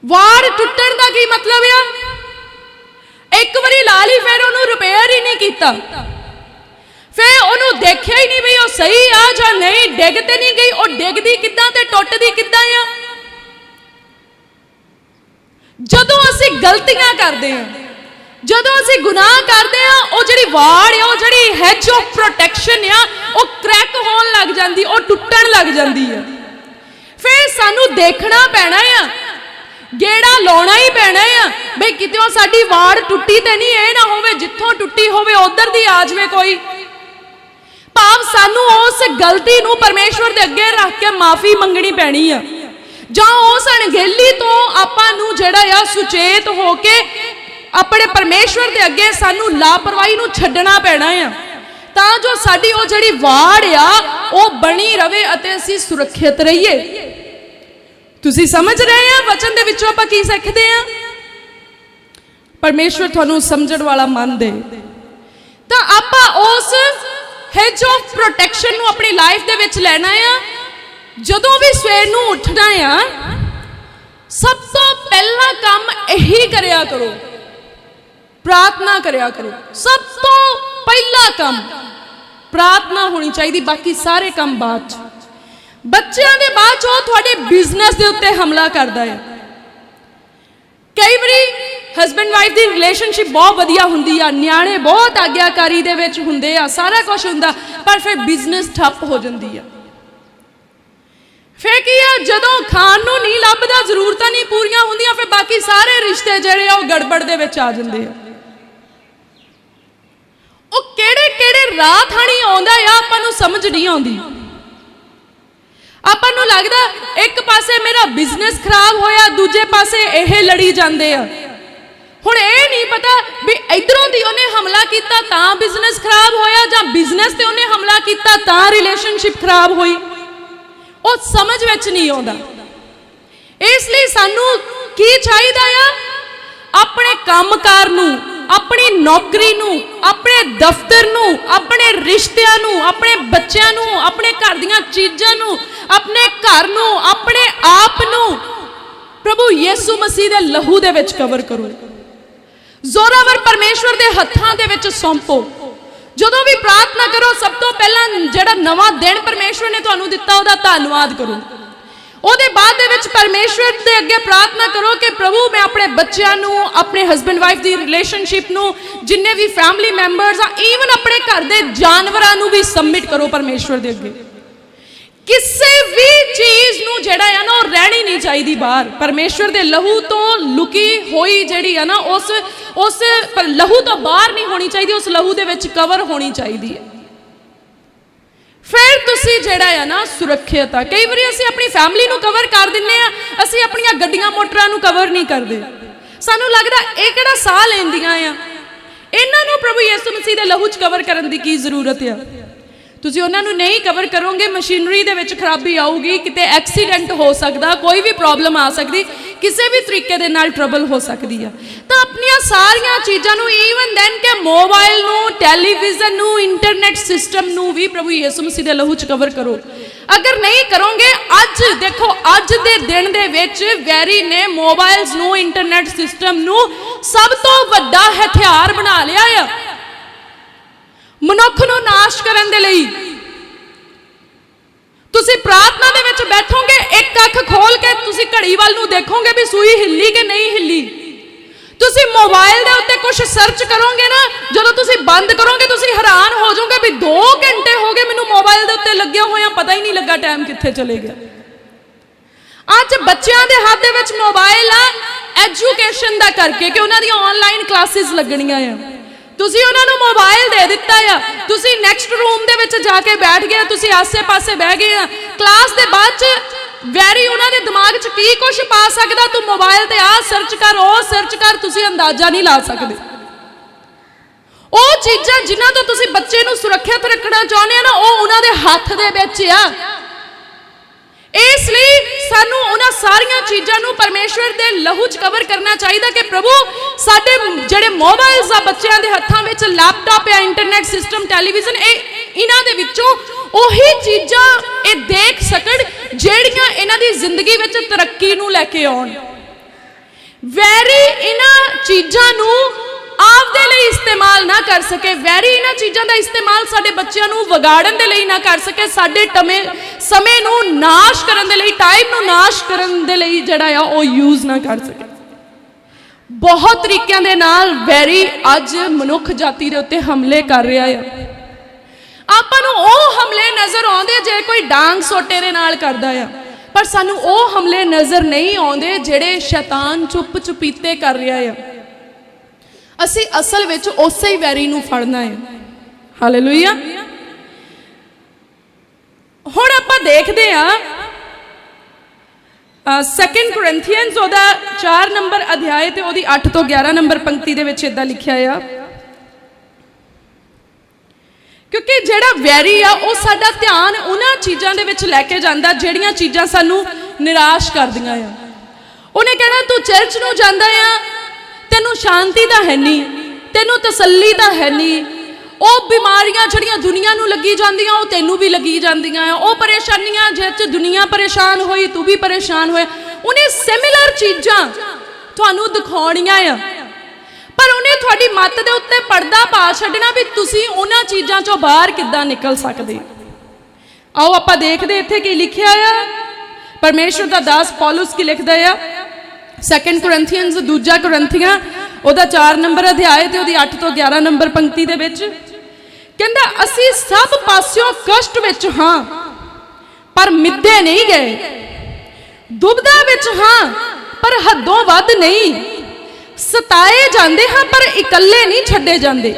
ਵਾੜ ਟੁੱਟਣ ਦਾ ਕੀ ਮਤਲਬ ਆ? ਇੱਕ ਵਾਰੀ ਲਾ ਲਈ ਫਿਰ ਉਹਨੂੰ ਰਿਪੇਅਰ ਹੀ ਨਹੀਂ ਕੀਤਾ, ਫਿਰ ਉਹਨੂੰ ਦੇਖਿਆ ਹੀ ਨਹੀਂ ਵੀ ਉਹ ਸਹੀ ਆ ਜਾਂ ਨਹੀਂ, ਡਿੱਗ ਤੇ ਨਹੀਂ ਗਈ, ਉਹ ਡਿੱਗਦੀ ਕਿੱਦਾਂ ਤੇ ਟੁੱਟਦੀ ਕਿੱਦਾਂ ਆ? ਜਦੋਂ ਅਸੀਂ ਗਲਤੀਆਂ ਕਰਦੇ ਹਾਂ, ਜਦੋਂ ਅਸੀਂ ਗੁਨਾਹ ਕਰਦੇ ਹਾਂ, ਉਹ ਜਿਹੜੀ ਵਾੜ ਆ, ਉਹ ਜਿਹੜੀ ਹੈਜ ਆਫ ਪ੍ਰੋਟੈਕਸ਼ਨ ਆ, ਉਹ ਕ੍ਰੈਕ ਹੋਣ ਲੱਗ ਜਾਂਦੀ, ਉਹ ਟੁੱਟਣ ਲੱਗ ਜਾਂਦੀ ਆ। ਫਿਰ ਸਾਨੂੰ ਦੇਖਣਾ ਪੈਣਾ ਆ, ਗੇੜਾ ਲਾਉਣਾ ਹੀ ਪੈਣਾ ਆ ਬਈ ਕਿਤੇ ਸਾਡੀ ਵਾੜ ਟੁੱਟੀ ਤੇ ਨਹੀਂ, ਇਹ ਨਾ ਹੋਵੇ ਜਿੱਥੋਂ ਟੁੱਟੀ ਹੋਵੇ ਉਧਰ ਦੀ ਆ ਜਾਵੇ ਕੋਈ। ਭਾਵ ਸਾਨੂੰ ਉਸ ਗਲਤੀ ਨੂੰ ਪਰਮੇਸ਼ਵਰ ਦੇ ਅੱਗੇ ਰੱਖ ਕੇ ਮਾਫੀ ਮੰਗਣੀ ਪੈਣੀ ਆ, ਜਾਂ ਉਸ ਅਣਗਹਿਲੀ ਤੋਂ ਆਪਾਂ ਨੂੰ ਜਿਹੜਾ ਆ ਸੁਚੇਤ ਹੋ ਕੇ ਆਪਣੇ ਪਰਮੇਸ਼ਵਰ ਦੇ ਅੱਗੇ ਸਾਨੂੰ ਲਾਪਰਵਾਹੀ ਨੂੰ ਛੱਡਣਾ ਪੈਣਾ ਆ, ਤਾਂ ਜੋ ਸਾਡੀ ਉਹ ਜਿਹੜੀ ਵਾੜ ਆ ਉਹ ਬਣੀ ਰਵੇ ਅਤੇ ਅਸੀਂ ਸੁਰੱਖਿਅਤ ਰਹੀਏ। ਤੁਸੀਂ ਸਮਝ ਰਹੇ ਆ ਵਚਨ ਦੇ ਵਿੱਚੋਂ ਆਪਾਂ ਕੀ ਸਿੱਖਦੇ ਆ? ਪਰਮੇਸ਼ਵਰ ਤੁਹਾਨੂੰ ਸਮਝਣ ਵਾਲਾ ਮਨ ਦੇ। ਤਾਂ ਆਪਾਂ ਉਸ ਹੈਜ ਆਫ ਪ੍ਰੋਟੈਕਸ਼ਨ ਨੂੰ ਆਪਣੀ ਲਾਈਫ ਦੇ ਵਿੱਚ ਲੈਣਾ ਆ। ਜਦੋਂ ਵੀ ਸਵੇਰ ਨੂੰ ਉੱਠਣਾ ਆ, ਸਭ ਤੋਂ ਪਹਿਲਾ ਕੰਮ ਇਹੀ ਕਰਿਆ ਕਰੋ, ਪ੍ਰਾਰਥਨਾ ਕਰਿਆ ਕਰੋ। ਸਭ ਤੋਂ ਪਹਿਲਾ ਕੰਮ ਪ੍ਰਾਰਥਨਾ ਹੋਣੀ ਚਾਹੀਦੀ, ਬਾਕੀ ਸਾਰੇ ਕੰਮ ਬਾਅਦ ਚ। ਬੱਚਿਆਂ ਦੇ ਬਾਅਦ ਚ ਉਹ ਤੁਹਾਡੇ ਬਿਜ਼ਨਸ ਦੇ ਉੱਤੇ ਹਮਲਾ ਕਰਦਾ ਹੈ। ਕਈ ਵਾਰੀ ਹਸਬੈਂਡ ਵਾਈਫ ਦੀ ਰਿਲੇਸ਼ਨਸ਼ਿਪ ਬਹੁਤ ਵਧੀਆ ਹੁੰਦੀ ਆ, ਨਿਆਣੇ ਬਹੁਤ ਆਗਿਆਕਾਰੀ ਦੇ ਵਿੱਚ ਹੁੰਦੇ ਆ, ਸਾਰਾ ਕੁਝ ਹੁੰਦਾ, ਪਰ ਫਿਰ ਬਿਜ਼ਨਸ ਠੱਪ ਹੋ ਜਾਂਦੀ ਆ। ਫਿਰ ਕੀ ਆ, ਜਦੋਂ ਖਾਣ ਨੂੰ ਨਹੀਂ ਲੱਭਦਾ, ਜ਼ਰੂਰਤਾਂ ਨਹੀਂ ਪੂਰੀਆਂ ਹੁੰਦੀਆਂ, ਫਿਰ ਬਾਕੀ ਸਾਰੇ ਰਿਸ਼ਤੇ ਜਿਹੜੇ ਆ ਉਹ ਗੜਬੜ ਦੇ ਵਿੱਚ ਆ ਜਾਂਦੇ ਆ। ਉਹ ਕਿਹੜੇ ਕਿਹੜੇ ਰਾਹ ਥਾਣੀ ਆਉਂਦਾ ਆ, ਆਪਾਂ ਨੂੰ ਸਮਝ ਨਹੀਂ ਆਉਂਦੀ। ਆਪਾਂ ਨੂੰ ਲੱਗਦਾ ਇੱਕ ਪਾਸੇ ਮੇਰਾ ਬਿਜ਼ਨਸ ਖਰਾਬ ਹੋਇਆ, ਦੂਜੇ ਪਾਸੇ ਇਹ ਲੜੀ ਜਾਂਦੇ ਆ। ਹੁਣ ਇਹ ਨਹੀਂ ਪਤਾ ਵੀ ਇਧਰੋਂ ਦੀ ਉਹਨੇ ਹਮਲਾ ਕੀਤਾ ਤਾਂ ਬਿਜ਼ਨਸ ਖਰਾਬ ਹੋਇਆ, ਜਾਂ ਬਿਜ਼ਨਸ ਤੇ ਉਹਨੇ ਹਮਲਾ ਕੀਤਾ ਤਾਂ ਰਿਲੇਸ਼ਨਸ਼ਿਪ ਖਰਾਬ ਹੋਈ। ਉਹ ਸਮਝ ਵਿੱਚ ਨਹੀਂ ਆਉਂਦਾ। ਇਸ ਲਈ ਸਾਨੂੰ ਕੀ ਚਾਹੀਦਾ ਆ? ਆਪਣੇ ਕੰਮਕਾਰ ਨੂੰ, ਆਪਣੀ ਨੌਕਰੀ ਨੂੰ, ਆਪਣੇ ਦਫ਼ਤਰ ਨੂੰ, ਆਪਣੇ ਰਿਸ਼ਤਿਆਂ ਨੂੰ, ਆਪਣੇ ਬੱਚਿਆਂ ਨੂੰ, ਆਪਣੇ ਘਰ ਦੀਆਂ ਚੀਜ਼ਾਂ ਨੂੰ, ਆਪਣੇ ਘਰ ਨੂੰ, ਆਪਣੇ ਆਪ ਨੂੰ ਪ੍ਰਭੂ ਯਿਸੂ ਮਸੀਹ ਦੇ ਲਹੂ ਦੇ ਵਿੱਚ ਕਵਰ ਕਰੋ। ਜ਼ੋਰਾਵਰ ਪਰਮੇਸ਼ਵਰ ਦੇ ਹੱਥਾਂ ਦੇ ਵਿੱਚ ਸੌਂਪੋ। ਜਦੋਂ ਵੀ ਪ੍ਰਾਰਥਨਾ ਕਰੋ, ਸਭ ਤੋਂ ਪਹਿਲਾਂ ਜਿਹੜਾ ਨਵਾਂ ਦਿਨ ਪਰਮੇਸ਼ਵਰ ਨੇ ਤੁਹਾਨੂੰ ਦਿੱਤਾ ਉਹਦਾ ਧੰਨਵਾਦ ਕਰੋ। ਉਹਦੇ ਬਾਅਦ ਦੇ ਵਿੱਚ ਪਰਮੇਸ਼ਵਰ ਦੇ ਅੱਗੇ ਪ੍ਰਾਰਥਨਾ ਕਰੋ ਕਿ ਪ੍ਰਭੂ ਮੈਂ ਆਪਣੇ ਬੱਚਿਆਂ ਨੂੰ, ਆਪਣੇ ਹਸਬੈਂਡ ਵਾਈਫ ਦੀ ਰਿਲੇਸ਼ਨਸ਼ਿਪ ਨੂੰ, ਜਿੰਨੇ ਵੀ ਫੈਮਿਲੀ ਮੈਂਬਰਸ ਆ, ਈਵਨ ਆਪਣੇ ਘਰ ਦੇ ਜਾਨਵਰਾਂ ਨੂੰ ਵੀ ਸਬਮਿਟ ਕਰੋ ਪਰਮੇਸ਼ਵਰ ਦੇ ਅੱਗੇ। ਕਿਸੇ ਵੀ ਚੀਜ਼ ਨੂੰ ਜਿਹੜਾ ਆ ਨਾ ਉਹ ਰਹਿਣੀ ਨਹੀਂ ਚਾਹੀਦੀ ਬਾਹਰ। ਪਰਮੇਸ਼ਵਰ ਦੇ ਲਹੂ ਤੋਂ ਲੁਕੀ ਹੋਈ ਜਿਹੜੀ ਆ ਨਾ ਉਸ ਲਹੂ ਤੋਂ ਬਾਹਰ ਨਹੀਂ ਹੋਣੀ ਚਾਹੀਦੀ, ਉਸ ਲਹੂ ਦੇ ਵਿੱਚ ਕਵਰ ਹੋਣੀ ਚਾਹੀਦੀ ਹੈ। ਫਿਰ ਤੁਸੀਂ ਜਿਹੜਾ ਆ ਨਾ ਸੁਰੱਖਿਅਤ ਆ। ਕਈ ਵਾਰੀ ਅਸੀਂ ਆਪਣੀ ਫੈਮਿਲੀ ਨੂੰ ਕਵਰ ਕਰ ਦਿੰਨੇ ਆ, ਅਸੀਂ ਆਪਣੀਆਂ ਗੱਡੀਆਂ ਮੋਟਰਾਂ ਨੂੰ ਕਵਰ ਨਹੀਂ ਕਰਦੇ। ਸਾਨੂੰ ਲੱਗਦਾ ਇਹ ਕਿਹੜਾ ਸਾਹ ਲੈਂਦੀਆਂ ਆ, ਇਹਨਾਂ ਨੂੰ ਪ੍ਰਭੂ ਯਿਸੂ ਮਸੀਹ ਦੇ ਲਹੂ 'ਚ ਕਵਰ ਕਰਨ ਦੀ ਕੀ ਜ਼ਰੂਰਤ ਆ। ਤੁਸੀਂ ਉਹਨਾਂ ਨੂੰ ਨਹੀਂ ਕਵਰ ਕਰੋਗੇ, ਮਸ਼ੀਨਰੀ ਦੇ ਵਿੱਚ ਖਰਾਬੀ ਆਊਗੀ, ਕਿਤੇ ਐਕਸੀਡੈਂਟ ਹੋ ਸਕਦਾ, ਕੋਈ ਵੀ ਪ੍ਰੋਬਲਮ ਆ ਸਕਦੀ, ਕਿਸੇ ਵੀ ਤਰੀਕੇ ਦੇ ਨਾਲ ਟਰਬਲ ਹੋ ਸਕਦੀ ਆ। ਤਾਂ ਆਪਣੀਆਂ ਸਾਰੀਆਂ ਚੀਜ਼ਾਂ ਨੂੰ, ਈਵਨ ਦੈਨ ਕਿ ਮੋਬਾਈਲ ਨੂੰ, ਟੈਲੀਵਿਜ਼ਨ ਨੂੰ, ਇੰਟਰਨੈਟ ਸਿਸਟਮ ਨੂੰ ਵੀ ਪ੍ਰਭੂ ਯਿਸੂ ਮਸੀਹ ਦੇ ਲਹੂ 'ਚ ਕਵਰ ਕਰੋ। ਅਗਰ ਨਹੀਂ ਕਰੋਗੇ, ਅੱਜ ਦੇਖੋ, ਅੱਜ ਦੇ ਦਿਨ ਦੇ ਵਿੱਚ ਵੈਰੀ ਨੇ ਮੋਬਾਈਲਸ ਨੂੰ, ਇੰਟਰਨੈਟ ਸਿਸਟਮ ਨੂੰ ਸਭ ਤੋਂ ਵੱਡਾ ਹਥਿਆਰ ਬਣਾ ਲਿਆ ਆ ਮਨੁੱਖ ਨੂੰ ਨਾਸ਼ ਕਰਨ ਦੇ ਲਈ। ਤੁਸੀਂ ਪ੍ਰਾਰਥਨਾ ਦੇ ਵਿੱਚ ਬੈਠੋਗੇ, ਇੱਕ ਅੱਖ ਖੋਲ ਕੇ ਤੁਸੀਂ ਘੜੀ ਵੱਲ ਨੂੰ ਦੇਖੋਗੇ ਵੀ ਸੂਈ ਹਿੱਲੀ ਕਿ ਨਹੀਂ ਹਿੱਲੀ। ਤੁਸੀਂ ਮੋਬਾਈਲ ਦੇ ਉੱਤੇ ਕੁਝ ਸਰਚ ਕਰੋਗੇ ਨਾ, ਜਦੋਂ ਤੁਸੀਂ ਬੰਦ ਕਰੋਗੇ ਤੁਸੀਂ ਹੈਰਾਨ ਹੋ ਜਾਓਗੇ ਵੀ 2 ਘੰਟੇ ਹੋ ਗਏ ਮੈਨੂੰ ਮੋਬਾਈਲ ਦੇ ਉੱਤੇ ਲੱਗਿਆ ਹੋਇਆ, ਪਤਾ ਹੀ ਨਹੀਂ ਲੱਗਾ ਟਾਈਮ ਕਿੱਥੇ ਚਲੇ ਗਿਆ। ਅੱਜ ਬੱਚਿਆਂ ਦੇ ਹੱਥ ਦੇ ਵਿੱਚ ਮੋਬਾਈਲ ਆ, ਐਜੂਕੇਸ਼ਨ ਦਾ ਕਰਕੇ ਕਿ ਉਹਨਾਂ ਦੀਆਂ ਆਨਲਾਈਨ ਕਲਾਸਿਸ ਲੱਗਣੀਆਂ ਆ। ਤੁਸੀਂ ਉਹਨਾਂ ਨੂੰ ਮੋਬਾਈਲ ਦੇ ਦਿੱਤਾ ਆ, ਤੁਸੀਂ ਨੈਕਸਟ ਰੂਮ ਦੇ ਵਿੱਚ ਜਾ ਕੇ ਬੈਠ ਗਏ, ਤੁਸੀਂ ਆਸੇ-ਪਾਸੇ ਬਹਿ ਗਏ ਆ। ਕਲਾਸ ਦੇ ਬਾਅਦ 'ਚ ਵੈਰੀ ਉਹਨਾਂ ਦੇ ਦਿਮਾਗ 'ਚ ਕੀ ਕੁਝ ਪਾ ਸਕਦਾ, ਤੂੰ ਮੋਬਾਈਲ ਤੇ ਆਹ ਸਰਚ ਕਰ, ਉਹ ਸਰਚ ਕਰ, ਤੁਸੀਂ ਅੰਦਾਜ਼ਾ ਨਹੀਂ ਲਾ ਸਕਦੇ। ਉਹ ਚੀਜ਼ਾਂ ਜਿਨ੍ਹਾਂ ਤੋਂ ਤੁਸੀਂ ਬੱਚੇ ਨੂੰ ਸੁਰੱਖਿਅਤ ਰੱਖਣਾ ਚਾਹੁੰਦੇ ਆ ਨਾ, ਉਹ ਉਹਨਾਂ ਦੇ ਹੱਥ ਦੇ ਵਿੱਚ ਆ। ਇਸ ਲਈ ਸਾਨੂੰ ਉਹਨਾਂ ਸਾਰੀਆਂ ਚੀਜ਼ਾਂ ਨੂੰ ਪਰਮੇਸ਼ਵਰ ਦੇ ਲਹੂ 'ਚ ਕਵਰ ਕਰਨਾ ਚਾਹੀਦਾ ਕਿ ਪ੍ਰਭੂ ਸਾਡੇ ਜਿਹੜੇ ਮੋਬਾਈਲਸ ਆ ਬੱਚਿਆਂ ਦੇ ਹੱਥਾਂ ਵਿੱਚ, ਲੈਪਟਾਪ ਜਾਂ ਇੰਟਰਨੈਟ ਸਿਸਟਮ, ਟੈਲੀਵਿਜ਼ਨ, ਇਹਨਾਂ ਦੇ ਵਿੱਚੋਂ ਉਹੀ ਚੀਜ਼ਾਂ ਇਹ ਦੇਖ ਸਕਣ ਜਿਹੜੀਆਂ ਇਹਨਾਂ ਦੀ ਜ਼ਿੰਦਗੀ ਵਿੱਚ ਤਰੱਕੀ ਨੂੰ ਲੈ ਕੇ ਆਉਣ। ਵੈਰੀ ਇਹਨਾਂ ਚੀਜ਼ਾਂ ਨੂੰ ਆਪਦੇ ਲਈ ਇਸਤੇਮਾਲ ਨਾ ਕਰ ਸਕੇ, ਵੈਰੀ ਇਹਨਾਂ ਚੀਜ਼ਾਂ ਦਾ ਇਸਤੇਮਾਲ ਸਾਡੇ ਬੱਚਿਆਂ ਨੂੰ ਵਿਗਾੜਨ ਦੇ ਲਈ ਨਾ ਕਰ ਸਕੇ, ਸਾਡੇ ਸਮੇਂ ਨੂੰ ਨਾਸ਼ ਕਰਨ ਦੇ ਲਈ, ਟਾਈਮ ਨੂੰ ਨਾਸ਼ ਕਰਨ ਦੇ ਲਈ ਜਿਹੜਾ ਆ ਉਹ ਯੂਜ਼ ਨਾ ਕਰ ਸਕੇ। बहुत तरीकों के नाल वैरी अज मनुख जाति के उत्ते हमले कर रहा है। आपां नूं ओह हमले नज़र आउंदे जे कोई डांग सोटे दे नाल करदा है, पर सानू ओह हमले नज़र नहीं आउंदे जिहड़े शैतान चुप चुपीते कर रहा है। असी असल विच उसे ही वैरी नूं फड़ना है। हालेलुया। हुण आपां देखदे हां 2 कोरिंथियंस ओहदा 4 नंबर अध्याय ते ओहदी 8 तो 11 नंबर पंक्ति दे विच इदां लिखिआ आ, क्योंकि जिहड़ा वैरी आ वो साडा ध्यान उन्हां चीज़ां दे विच लैके जांदा जिहड़ियां चीज़ां सानू निराश करदियां आ। उन्हें कहना तू चर्च नूं जांदा आ, तैनू शांति तां है नहीं, तैनू तसल्ली तां है नहीं, ਉਹ बीमारियां ਜਿਹੜੀਆਂ दुनिया ਨੂੰ ਲੱਗੀ ਜਾਂਦੀਆਂ ਉਹ ਤੈਨੂੰ भी ਲੱਗੀ ਜਾਂਦੀਆਂ ਆ, ਉਹ ਪਰੇਸ਼ਾਨੀਆਂ ਜਿਹ 'ਚ दुनिया परेशान होई तू भी परेशान होया, ਉਹਨੇ सिमिलर चीज़ां ਤੁਹਾਨੂੰ ਦਿਖਾਉਣੀਆਂ ਆ, पर उन्हें थोड़ी मत के उत्ते पर्दा पा छड्डना भी तुसीं उन्हां चीज़ां चों बाहर किद्दां निकल सकदे। आओ आपां देखदे इत्थे की लिखिआ आ। परमेश्वर दा दास पौलुस की लिखदा आ 2 कोरिंथियंस 2 कोरिंथियां ओहदा 4 नंबर अध्याय ते ओहदी 8 तो 11 नंबर पंक्ति दे विच कहंदा असीं सब पासियों कष्ट विच हां पर मिद्धे नहीं गए, दुबदा विच हां पर हदों वध नहीं, सताए जाते हाँ पर इकल्ले नहीं छड्डे जाते,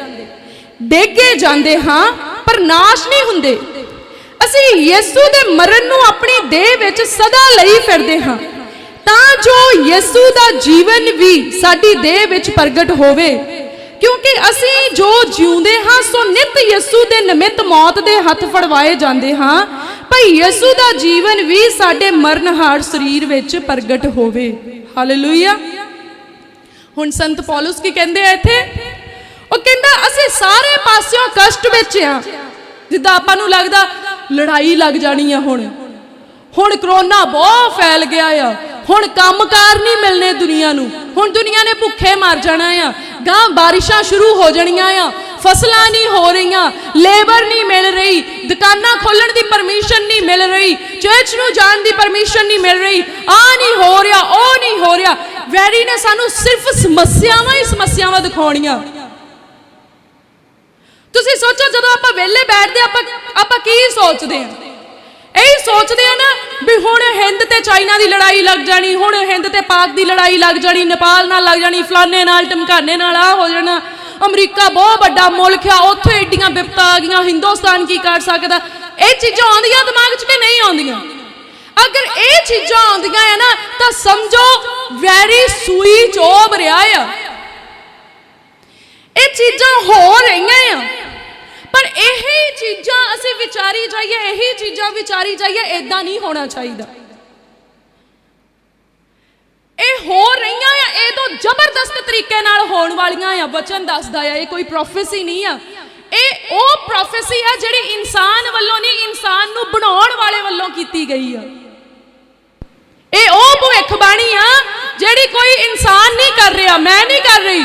डेगे जाते हाँ पर नाश नहीं हुंदे, असी यीशु दे मरण नूं अपनी देह विच सदा लई फिरदे हाँ तां जो यीशु दा जीवन भी साडी देह विच प्रगट होवे, क्योंकि असी जो जिउंदे हाँ सो नित यीशु दे निमित्त मौत दे हथ फड़वाए जाते हाँ भाई यीशु दा जीवन भी साडे मरणहार शरीर विच प्रगट होवे। हालेलुया। हुण संत पौलुस की कहंदे आ इत्थे, ਉਹ ਕਹਿੰਦਾ ਅਸੀਂ ਸਾਰੇ ਪਾਸਿਓਂ कष्ट ਵਿੱਚ ਆ। जिद्दां आपां नूं लगदा लड़ाई लग जानी है, हुण करोना बहुत फैल गया आ, हुण कामकार नहीं मिलने दुनिया नूं, हुण दुनिया ने भुखे मर जाना आ, गां बारिशां शुरू हो जानियां आ, फसलां नहीं हो रही, लेबर नहीं मिल रही, दुकानां खोलण दी परमिशन नहीं मिल रही, चर्च नूं जाण दी परमिशन नहीं मिल रही, आ नहीं हो रहा ओ नहीं हो रहा। वैरी ने सानू सिर्फ समस्यावां ही समस्यावां दिखाउणियां। तुसीं सोचो जदों आपां वेले बैठदे आपां की सोचदे हां, यही सोचते हैं ना भी हुण हिंद ते चाइना की लड़ाई लग जानी, हुण हिंद ते पाक की लड़ाई लग जानी, नेपाल नाल लग जानी, फलाने नाल ढमकाने नाल आ हो जाना, अमरीका बहुत बड़ा मुल्क है उत्थे एडियां विपता आ गईयां, हिंदुस्तान की कर सकदा। ये चीज़ां आउंदियां दिमाग च कि नहीं आउंदियां? अगर ये चीज़ां आउंदियां है ना तो समझो वैरी सूई चोब रहा है, ये चीज़ां हो रही हैं, पर यही चीज़ां असीं विचारी जाइए, यही चीज़ां विचारी जाइए, इदां नहीं होना चाहिए। ये हो रही हैं, ये तो जबरदस्त तरीके नाल होण वालियां आ, वचन दसदा है, ये कोई प्रोफेसी नहीं है, ये वो प्रोफेसी है जिहड़ी इंसान वल्लों नहीं, इंसान नूं बनाउण वाले वल्लों कीती गई है। ये वो भविष्यवाणी आ जिहड़ी कोई इंसान नहीं कर रहा, मैं नहीं कर रही,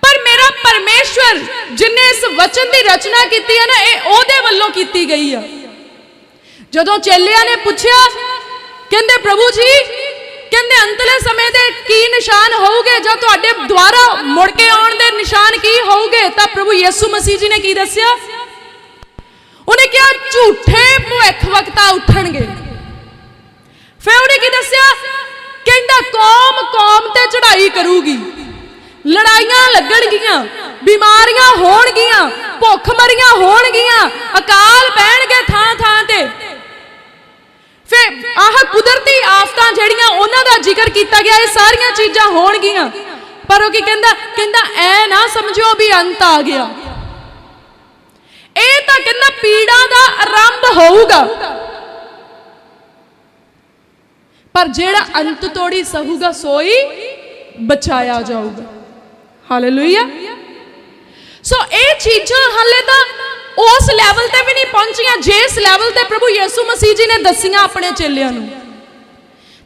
पर मेरा परमेश्वर जिन्हें इस वचन की रचना की है ना, ये ओहदे वल्लों की गई है। जदों चेलियां ने पूछा कहंदे प्रभु जी कहंदे अंतले समय दे की निशान होउगे, जां तुहाडे द्वारा मुड़ के आउण दे निशान की होउगे, तां प्रभु यीशु मसीह जी ने की दस्सिया? उन्हें कहा झूठे भविष्यवक्ता उठणगे। फिर उन्हें की दस्सिया? कहंदा कौम कौम ते चढ़ाई करूगी, लड़ाइयां लगणगियां, बीमारियां होणगियां, भुखमरियां होणगियां, अकाल पैणगे थां थां ते। फिर आह कुदरती आफतां जिहड़ियां उन्हां दा जिक्र कीता गया, ये सारियां चीज़ां होणगियां, पर वो की कहंदा कहंदा ऐ ना समझो भी अंत आ गया, ये तां कहंदा पीड़ा दा आरंभ होऊगा, पर जेड़ा अंत तोड़ी सहूगा सोई बचाया जाऊगा। हालेलुया। सो ये चीज़ां हाले तो उस लैवल ते भी नहीं पहुंचियां जिस लैवल ते प्रभु यीशु मसीह जी ने दसियां अपने चेलियां नूं,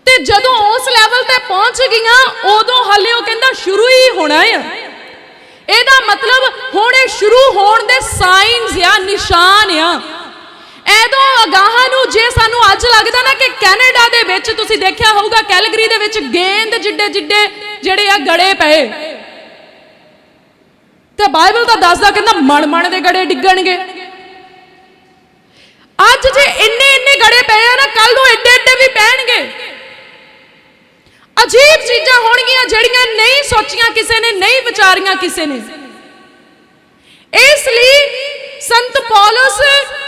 ते जदों उस लैवल ते पहुंच गईयां उदों हाले वो कहंदा शुरू ही होना है। ਇਹਦਾ मतलब हुणे शुरू होने दे साइंस या निशान आ, एदों अगाहां नूं जे सानू अज लगदा ना कि कैनेडा दे विच तुसीं देखिया होऊगा कैलगरी दे विच गेंद जिड्डे जिड्डे जिहड़े आ गड़े पए ते बाइबल तां दसदा कहंदा मण मण दे गड़े डिग्गणगे। अज जे इन्ने इन्ने गड़े पे ना कल नूं एडे एडे भी पैणगे। अजीब चीजां होणगियां जिहड़ियां नहीं सोचियां किसी ने, नहीं विचारियां किसी ने। इसलिए संत पौलुस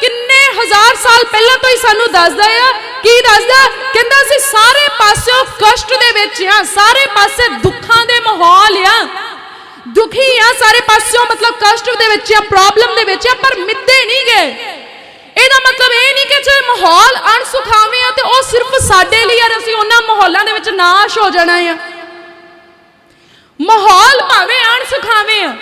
किन्ने हजार साल पहला तो ही सानू दसदा है कि दसदा कहंदा सी सारे पासों कष्ट दे विच आ, सारे पासे दुखां दे माहौल आ, दुखी आ सारे पासों, मतलब कष्ट दे विच आ, प्रॉब्लम दे विच आ, पर मिद्दे नहीं गए। ਇਹਦਾ मतलब ਇਹ नहीं कि जे माहौल अणसुखावे आ ते ਉਹ सिर्फ ਸਾਡੇ ਲਈ ਆ, ਅਸੀਂ ਉਹਨਾਂ ਮਾਹੌਲਾਂ ਦੇ ਵਿੱਚ ਨਾਸ਼ ਹੋ ਜਾਣਾ ਆ। ਮਾਹੌਲ ਭਾਵੇਂ ਅਣਸੁਖਾਵੇ ਆ,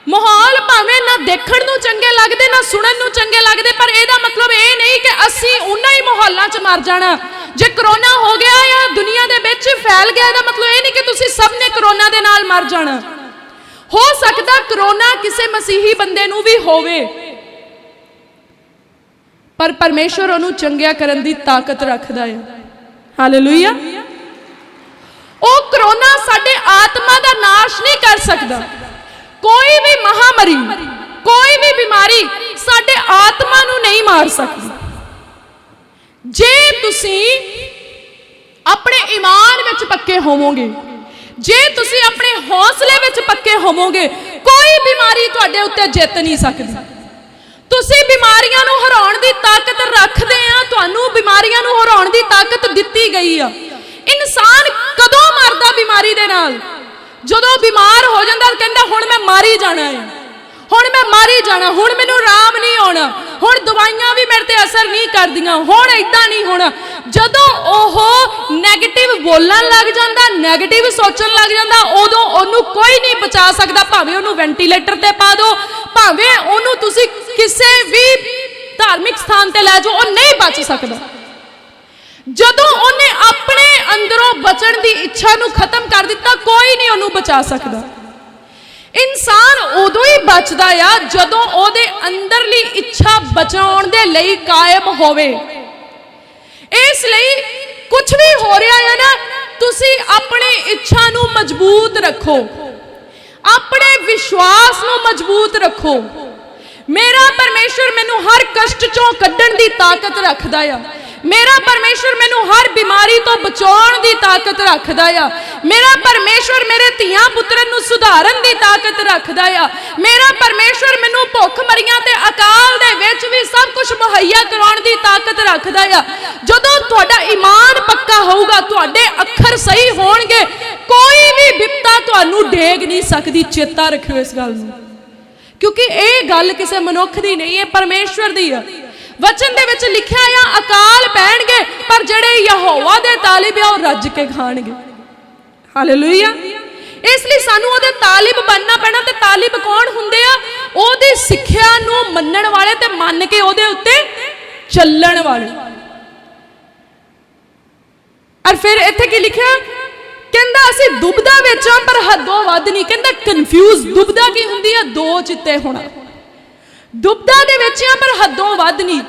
माहौल भावें ना देखण नूं चंगे लगदे ना सुणन नूं चंगे लगदे, पर इहदा मतलब ये नहीं कि असीं उन्हां ही माहौलां च मर जाना। जे करोना हो गया या दुनिया दे विच फैल गया, इहदा मतलब ये नहीं कि तुसीं सब ने करोना दे नाल मर जाना। हो सकदा करोना किसी मसीही बंदे नूं भी होवे, पर परमेश्वर उहनूं चंगिया करन दी ताकत रखदा है। हालेलुया। ਉਹ करोना साडे आत्मा दा नाश नहीं कर सकदा। कोई भी महामारी, कोई भी बीमारी साडे आत्मा नूं नहीं मार सकती। जे तुसी अपने ईमान विच पक्के होवोगे, जे तुसी अपने हौसले विच पक्के होवोगे, कोई बीमारी तुहाडे उत्ते जित नहीं सकदी। तुसी बीमारियां नूं हराउण दी ताकत रखदे आ, तुहानूं बीमारियां नूं हराउण दी ताकत दित्ती गई आ। इंसान कदों मरदा बीमारी दे नाल? ਜਦੋਂ बीमार हो जाता कहता हुण मैं मारी जाना है, हुण मैं मारी जाना, हुण मैनूं आराम नहीं आउणा, हुण दवाइयां भी मेरे ते असर नहीं करदियां, हुण इदां नहीं होना। जदों ओह नैगेटिव बोलण लग जांदा, नैगेटिव सोचण लग जांदा, उदों ओनूं कोई नहीं बचा सकदा। भावें ओनूं वेंटीलेटर ते पा दो, भावें ओनूं तुसीं किसी भी धार्मिक स्थान ते लै जाओ, ओह नहीं बच सकदा। जदों उन्हें अपने अंदरों बचण दी इच्छा नूं खत्म कर दिता, कोई नहीं उन्होंने बचा सकता। इंसान उदों ही बचदा आ जदों ओहदे अंदरली इच्छा बचाउण दे लई कायम होवे। इसलिए कुछ भी हो रहा है ना, तुसी अपनी इच्छा नूं मजबूत रखो, अपने विश्वास नूं मजबूत रखो। मेरा परमेश्वर मैनूं हर कष्ट चों कड्ढण दी ताकत रखदा आ। मेरा परमेश्वर मैनूं हर बीमारी तो बचाउण दी ताकत रखदा आ। मेरा परमेश्वर मेरे धीआं पुत्तरां नूं सुधारन दी ताकत रखदा आ। मेरा परमेश्वर मैनूं भुख मरीआं ते अकाल दे विच भी सब कुछ मुहैया कराउण दी ताकत रखदा आ। जदों तुहाडा ईमान पक्का होऊगा, तुहाडे अखर सही होणगे, कोई भी विपता तुहानूं डेग नहीं सकदी। चेता रखियो इस गल नूं, क्योंकि ये गल किसी मनुख दी नहीं है, परमेश्वर दी है। वचन दे विच लिखिया आ अकाल पैणगे, पर जिहड़े यहोवा दे तालिब आ रज के खाणगे। हालेलुया। इसलिए सानू ओहदे तालिब बनना पैना। ते तालिब कौन हुंदे आ? ओहदी सिੱਖਿਆ नूं मन्नण वाले ते मन के ओहदे उत्ते ਚੱਲਣ वाले। और फिर इत्थे की लिखिया, कहंदा असीं दुबदा विच आ पर हदों वध नहीं। कहंदा कन्फ्यूज, दुबदा की हुंदी आ? दो चित्ते होना। दुबदा दे विच आ पर हदों वध नहीं।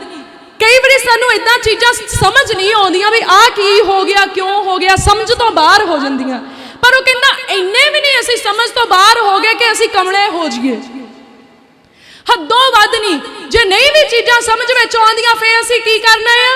कई बार सानू इदां चीज़ां समझ नहीं आउंदियां भी आ की हो गया, क्यों हो गया, समझ तो बाहर हो जांदियां। पर वो कहंदा इन्ने भी नहीं असीं समझ तो बाहर हो गए कि असीं कमले हो जाइए। हदों वध नहीं। जे नहीं भी चीज़ां समझ विच आउंदियां फिर असीं की करना है?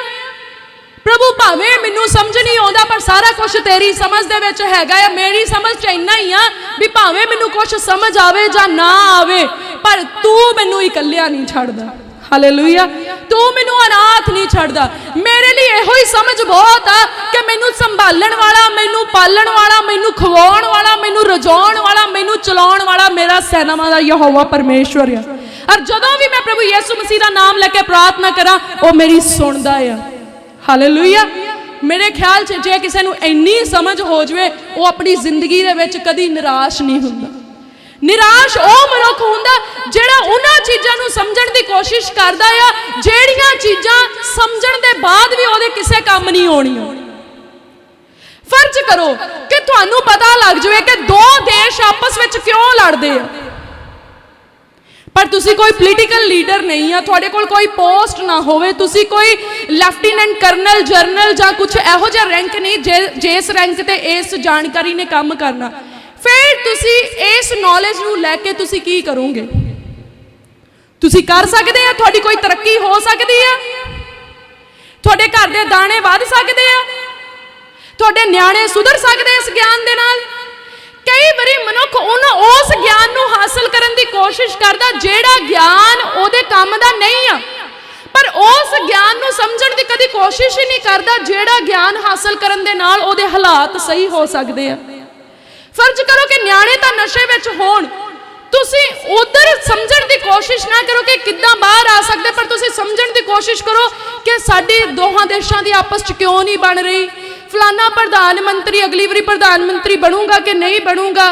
प्रभु भावें मैनूं समझ नहीं आउंदा, पर सारा कुछ तेरी समझ दे विच हैगा आ। मेरी समझ च इन्ना ही आ भी भावें मैनूं कुछ समझ आवे जां ना आवे, पर तू मैनूं इकल्लिया नहीं छड्डदा। हालेलुया। तू मैनूं अनाथ नहीं छड्डदा। मेरे लिए इहो ही समझ बहुत आ कि मैनूं संभालण वाला, मैनूं पालण वाला, मैनूं खवाउण वाला, मैनूं रजाउण वाला, मैनूं चलाउण वाला मेरा सेनावां दा यहोवा परमेश्वर आ। और जदों भी मैं प्रभु यीशु मसीह दा नाम लैके प्रार्थना करा, वो मेरी सुणदा आ। हालेलुया। मेरे ख्याल च जे किसी नूं इन्नी समझ हो जाए, वो अपनी जिंदगी दे विच कदी निराश नहीं हुंदा। निराश वो मनुख हुंदा जिहड़ा उन्हां चीज़ां नूं समझण दी कोशिश करदा आ जिहड़ियां चीज़ां समझण दे बाद भी उहदे किसे काम नहीं आउणीआं। फर्ज करो कि तुहानूं पता लग जाए कि दो देश आपस विच क्यों लड़दे आ, पर तुसी कोई पोलीटिकल लीडर नहीं है, तुहाडे कोल कोई पोस्ट ना होवे, तुसी कोई लैफ्टिनेंट कर्नल जनरल जां कुछ इहो जिहा रैंक नहीं जिस रैंक ते इस जानकारी ने काम करना, फिर तुसी इस नॉलेज नूं लैके तुसी की करोगे? तुसी कर सकदे आ? तुहाडी कोई तरक्की हो सकदी है? तुहाडे घर दे दाणे वध सकदे आ? तुहाडे न्याणे सुधर सकदे इस ज्ञान दे नाल? कई बारी मनुख उस ज्ञान नूं हासिल करन दी कोशिश करदा जिहड़ा ज्ञान ओहदे काम दा नहीं आ, पर उस ज्ञान नूं समझण दी कदी कोशिश ही नहीं करदा जिहड़ा ज्ञान हासिल करन दे नाल ओहदे हालात सही हो सकदे आ। फर्ज करो कि न्याणे तां नशे विच होण, तुसी उधर समझण दी कोशिश ना करो कि किद्दां बाहर आ सकदे, पर तुसी समझण दी कोशिश करो कि साडी दोहां देशां दी आपस च क्यों नहीं बन रही, फलाना प्रधानमंत्री अगली बारी प्रधानमंत्री बनूंगा कि नहीं बनूंगा,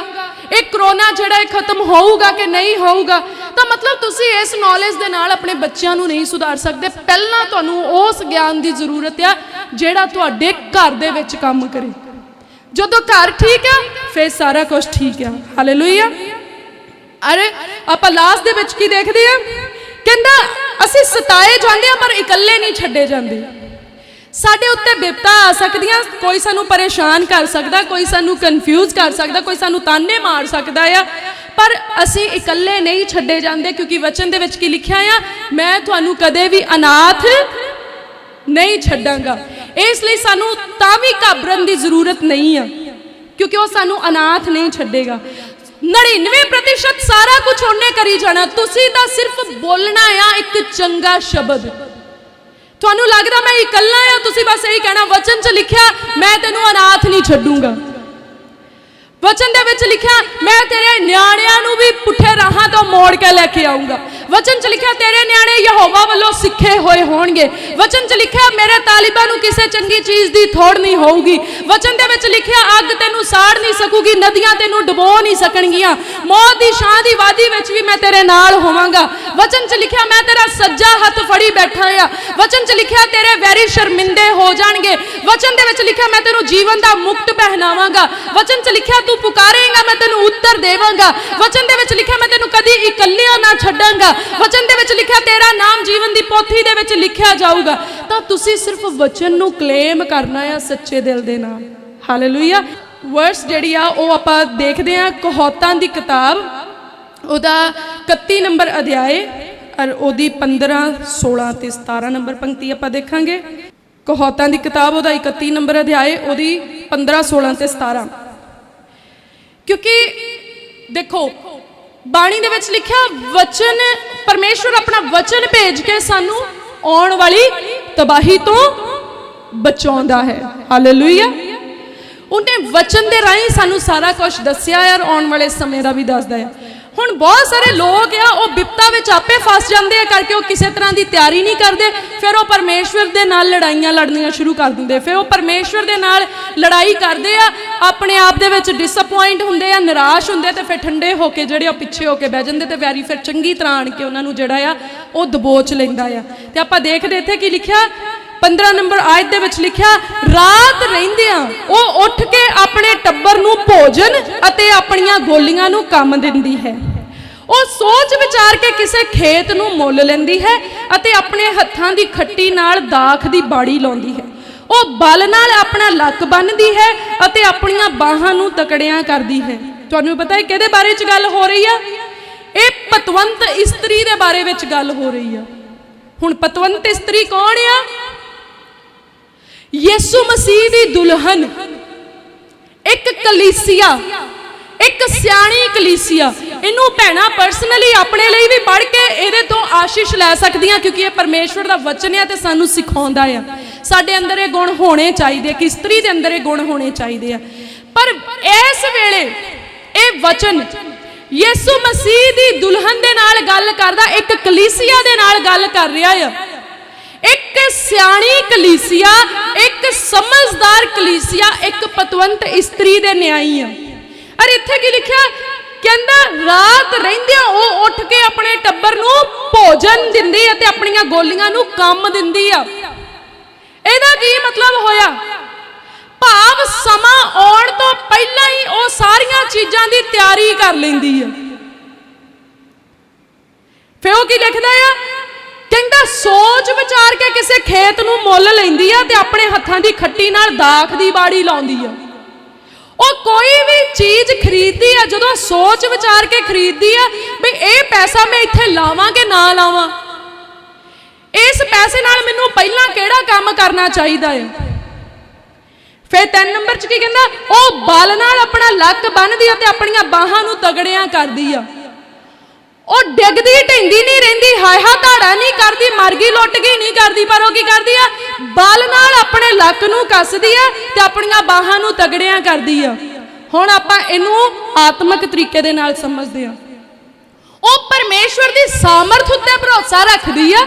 एक कोरोना जिहड़ा खत्म होऊगा कि नहीं होऊगा। तो मतलब तुसी इस नॉलेज दे नाल अपने बच्चों नूं नहीं सुधार सकते। पहला तुहानूं उस ज्ञान की जरूरत है जिहड़ा तुहाडे घर दे विच काम करे। जदों घर ठीक है फिर सारा कुछ ठीक है। हालेलुया। अरे आपां लास्ट दे विच की देखदे आ, कहंदा असीं सताए जांदे आ पर इकल्ले नहीं छड्डे जांदे। साडे उत्ते बिपता आ सकदियां, कोई सानू परेशान कर सकदा, कोई सानू कन्फ्यूज कर सकदा, कोई सानू ताने मार सकदा है, पर असीं इकल्ले नहीं छड्डे जांदे, क्योंकि वचन दे विच की लिखिया आ, मैं तुहानू कदे भी अनाथ नहीं छड्डांगा। इसलिए सानू तां भी घबरन दी जरूरत नहीं है, क्योंकि वह सानू अनाथ नहीं छड्डेगा। 99% सारा कुछ उन्हें करी जाना, तुसी तां सिर्फ बोलना आ एक चंगा शब्द। तुहानू लगदा मैं इकल्ला आ, तुसी बस यही कहना, वचन च लिखिया मैं तेनू अनाथ नहीं छड्डूंगा, वचन दे विच लिखिया मैं तेरे न्याणियां नू भी पुठे राहां तो मोड़ के लेके आऊंगा, वचन च लिखिया तेरे न्याणे यहोवा वालों सिखे होए होणगे, वचन च लिखिया मेरे तालिबां नू किसी चंगी चीज़ दी थोड़ नहीं होऊगी, वचन दे विच लिखिया अग तेनू साड़ नहीं सकूगी, नदियां तेनू डुबो नहीं सकणगियां, मौत दी छां दी वादी विच भी मैं तेरे नाल होवांगा, वचन च लिखिया मैं तेरा सज्जा हथ फड़ी बैठा आ, वचन च लिखिया तेरे वैरी शर्मिंदे हो जाणगे, वचन दे विच लिखिया मैं तेनू जीवन दा मुकुट पहनावांगा, वचन च लिखिया तू पुकारेगा मैं तेनू उत्तर देवांगा, वचन दे विच लिखिया मैं तेनू कदी इकल्लिया ना छड्डांगा, वचन दे विच लिखिया तेरा नाम जीवन दी पोथी दे विच लिखिया जाऊगा। तां तुसी सिर्फ वचन नू क्लेम करना है सच्चे दिल दे नाल। हालेलुया। वर्स जिहड़ी आ ओह आपां देखदे आ कहावतां दी किताब ओहदा 31 नंबर अध्याय और ओहदी 15, 16 ते 17 नंबर पंक्ति आपां देखांगे। कहावतां दी किताब ओहदा 31 नंबर अध्याय ओहदी 15, 16 ते 17। क्योंकि देखो बाणी दे विच लिखिया वचन परमेश्वर अपना वचन भेज के सानू आउण वाली तबाही तो बचाउंदा है। हालेलुया। उन्हें वचन दे राही सानू सारा कुछ दस्सिया और आउण वाले समय का भी दसदा है। हुण बहुत सारे लोग आ वो बिपता विच आपे फस जाते हैं करके वो किसी तरह की तैयारी नहीं करते, फिर वो परमेश्वर दे नाल लड़ाइयां लड़नियां शुरू कर देंगे, फिर वो परमेश्वर दे नाल लड़ाई करते हैं, अपने आप दे विच डिसअपॉइंट होंदे आ, निराश होंदे, तो फिर ठंडे होके जिहड़े पिछे होके बह जांदे ते वैरी फिर चंगी तरह आण के उन्हां नूं जिहड़ा आ वो दबोच लैंदा आ। ते आपां देखदे इत्थे की लिखिया 15 नंबर आयत दे विच लिखिया रात रहिंदियां वो उठ के अपने टब्बर नूं भोजन अते अपणियां गोलियां नूं काम दिंदी है, वो सोच विचार के किसी खेत नूं मुल लैंदी है अते अपने हत्थां दी खट्टी नाल दाख दी बाड़ी लाउंदी है, वो बल नाल अपना लक बन्नदी है अते अपणियां बाहां नूं तकड़ियां करदी है। तुहानूं पता है किहदे बारे च गल हो रही है? ये पतवंत इस्त्री दे बारे विच गल हो रही है। हुण पतवंत इस्त्री कौन आ? यीशु मसीह दी दुल्हन, एक कलीसिया, एक सियाणी कलीसिया। इनू भैणा पर्सनली अपने लिए भी पढ़ के ये तो आशीष लै सकदियां, क्योंकि ये परमेश्वर का वचन है तो सानू सिखाउंदा है। साडे अंदर ये गुण होने चाहिए कि स्त्री के अंदर ये गुण होने चाहिए। पर इस वेले ये वचन यीशु मसीह दी दुल्हन दे नाल गल करदा, एक कलीसिया दे नाल गल कर रहा है। एक सियाणी कलीसिया, एक समझदार कलीसिया, एक पतवंत स्त्री दे न्याई है। अरे इत्थे की लिखिया? कहंदा रात रहिंदियां वो उठ के अपने टब्बर नूं भोजन दिंदी है ते अपणियां गोलियां नूं काम दिंदी आ। इहदा की मतलब होया? भाव समा आउण तो पहला ही वो सारियां चीज़ां दी तैयारी कर लैंदी है। फिर वो की लिखदा आ, कहंदा सोच विचार के किसी खेत नूं मुੱਲ लैंदी आ ते अपने हत्थां दी खट्टी नाल दाख दी बाड़ी लाउंदी आ। ਉਹ कोई भी चीज़ खरीदती है जो सोच विचार के खरीदती है भी ये पैसा मैं इत्थे लावां कि ना लावां, इस पैसे नाल मैनूं पहलां किहड़ा काम करना चाहिदा है। फिर 3 नंबर च की कहंदा, ਉਹ बल नाल अपना लक बन्नदी है ते अपणीਆਂ ਬਾਹਾਂ ਨੂੰ ਤਗੜਿਆਂ ਕਰਦੀ ਆ। ਉਹ ਡਿੱਗਦੀ ਢਿੰਦੀ नहीं रहिंदी, हाय हा धाड़ा नहीं करती, मर गई लुट गई नहीं करती, पर वो की करती है बल नाल अपने लक नूं कसदी है ते अपणीਆਂ ਬਾਹਾਂ ਨੂੰ तगड़ियां करदी है। हुण आपां इहनूं आत्मक तरीके दे नाल समझदे आ। ਉਹ परमेश्वर दी सामर्थ उत्ते भरोसा रखदी है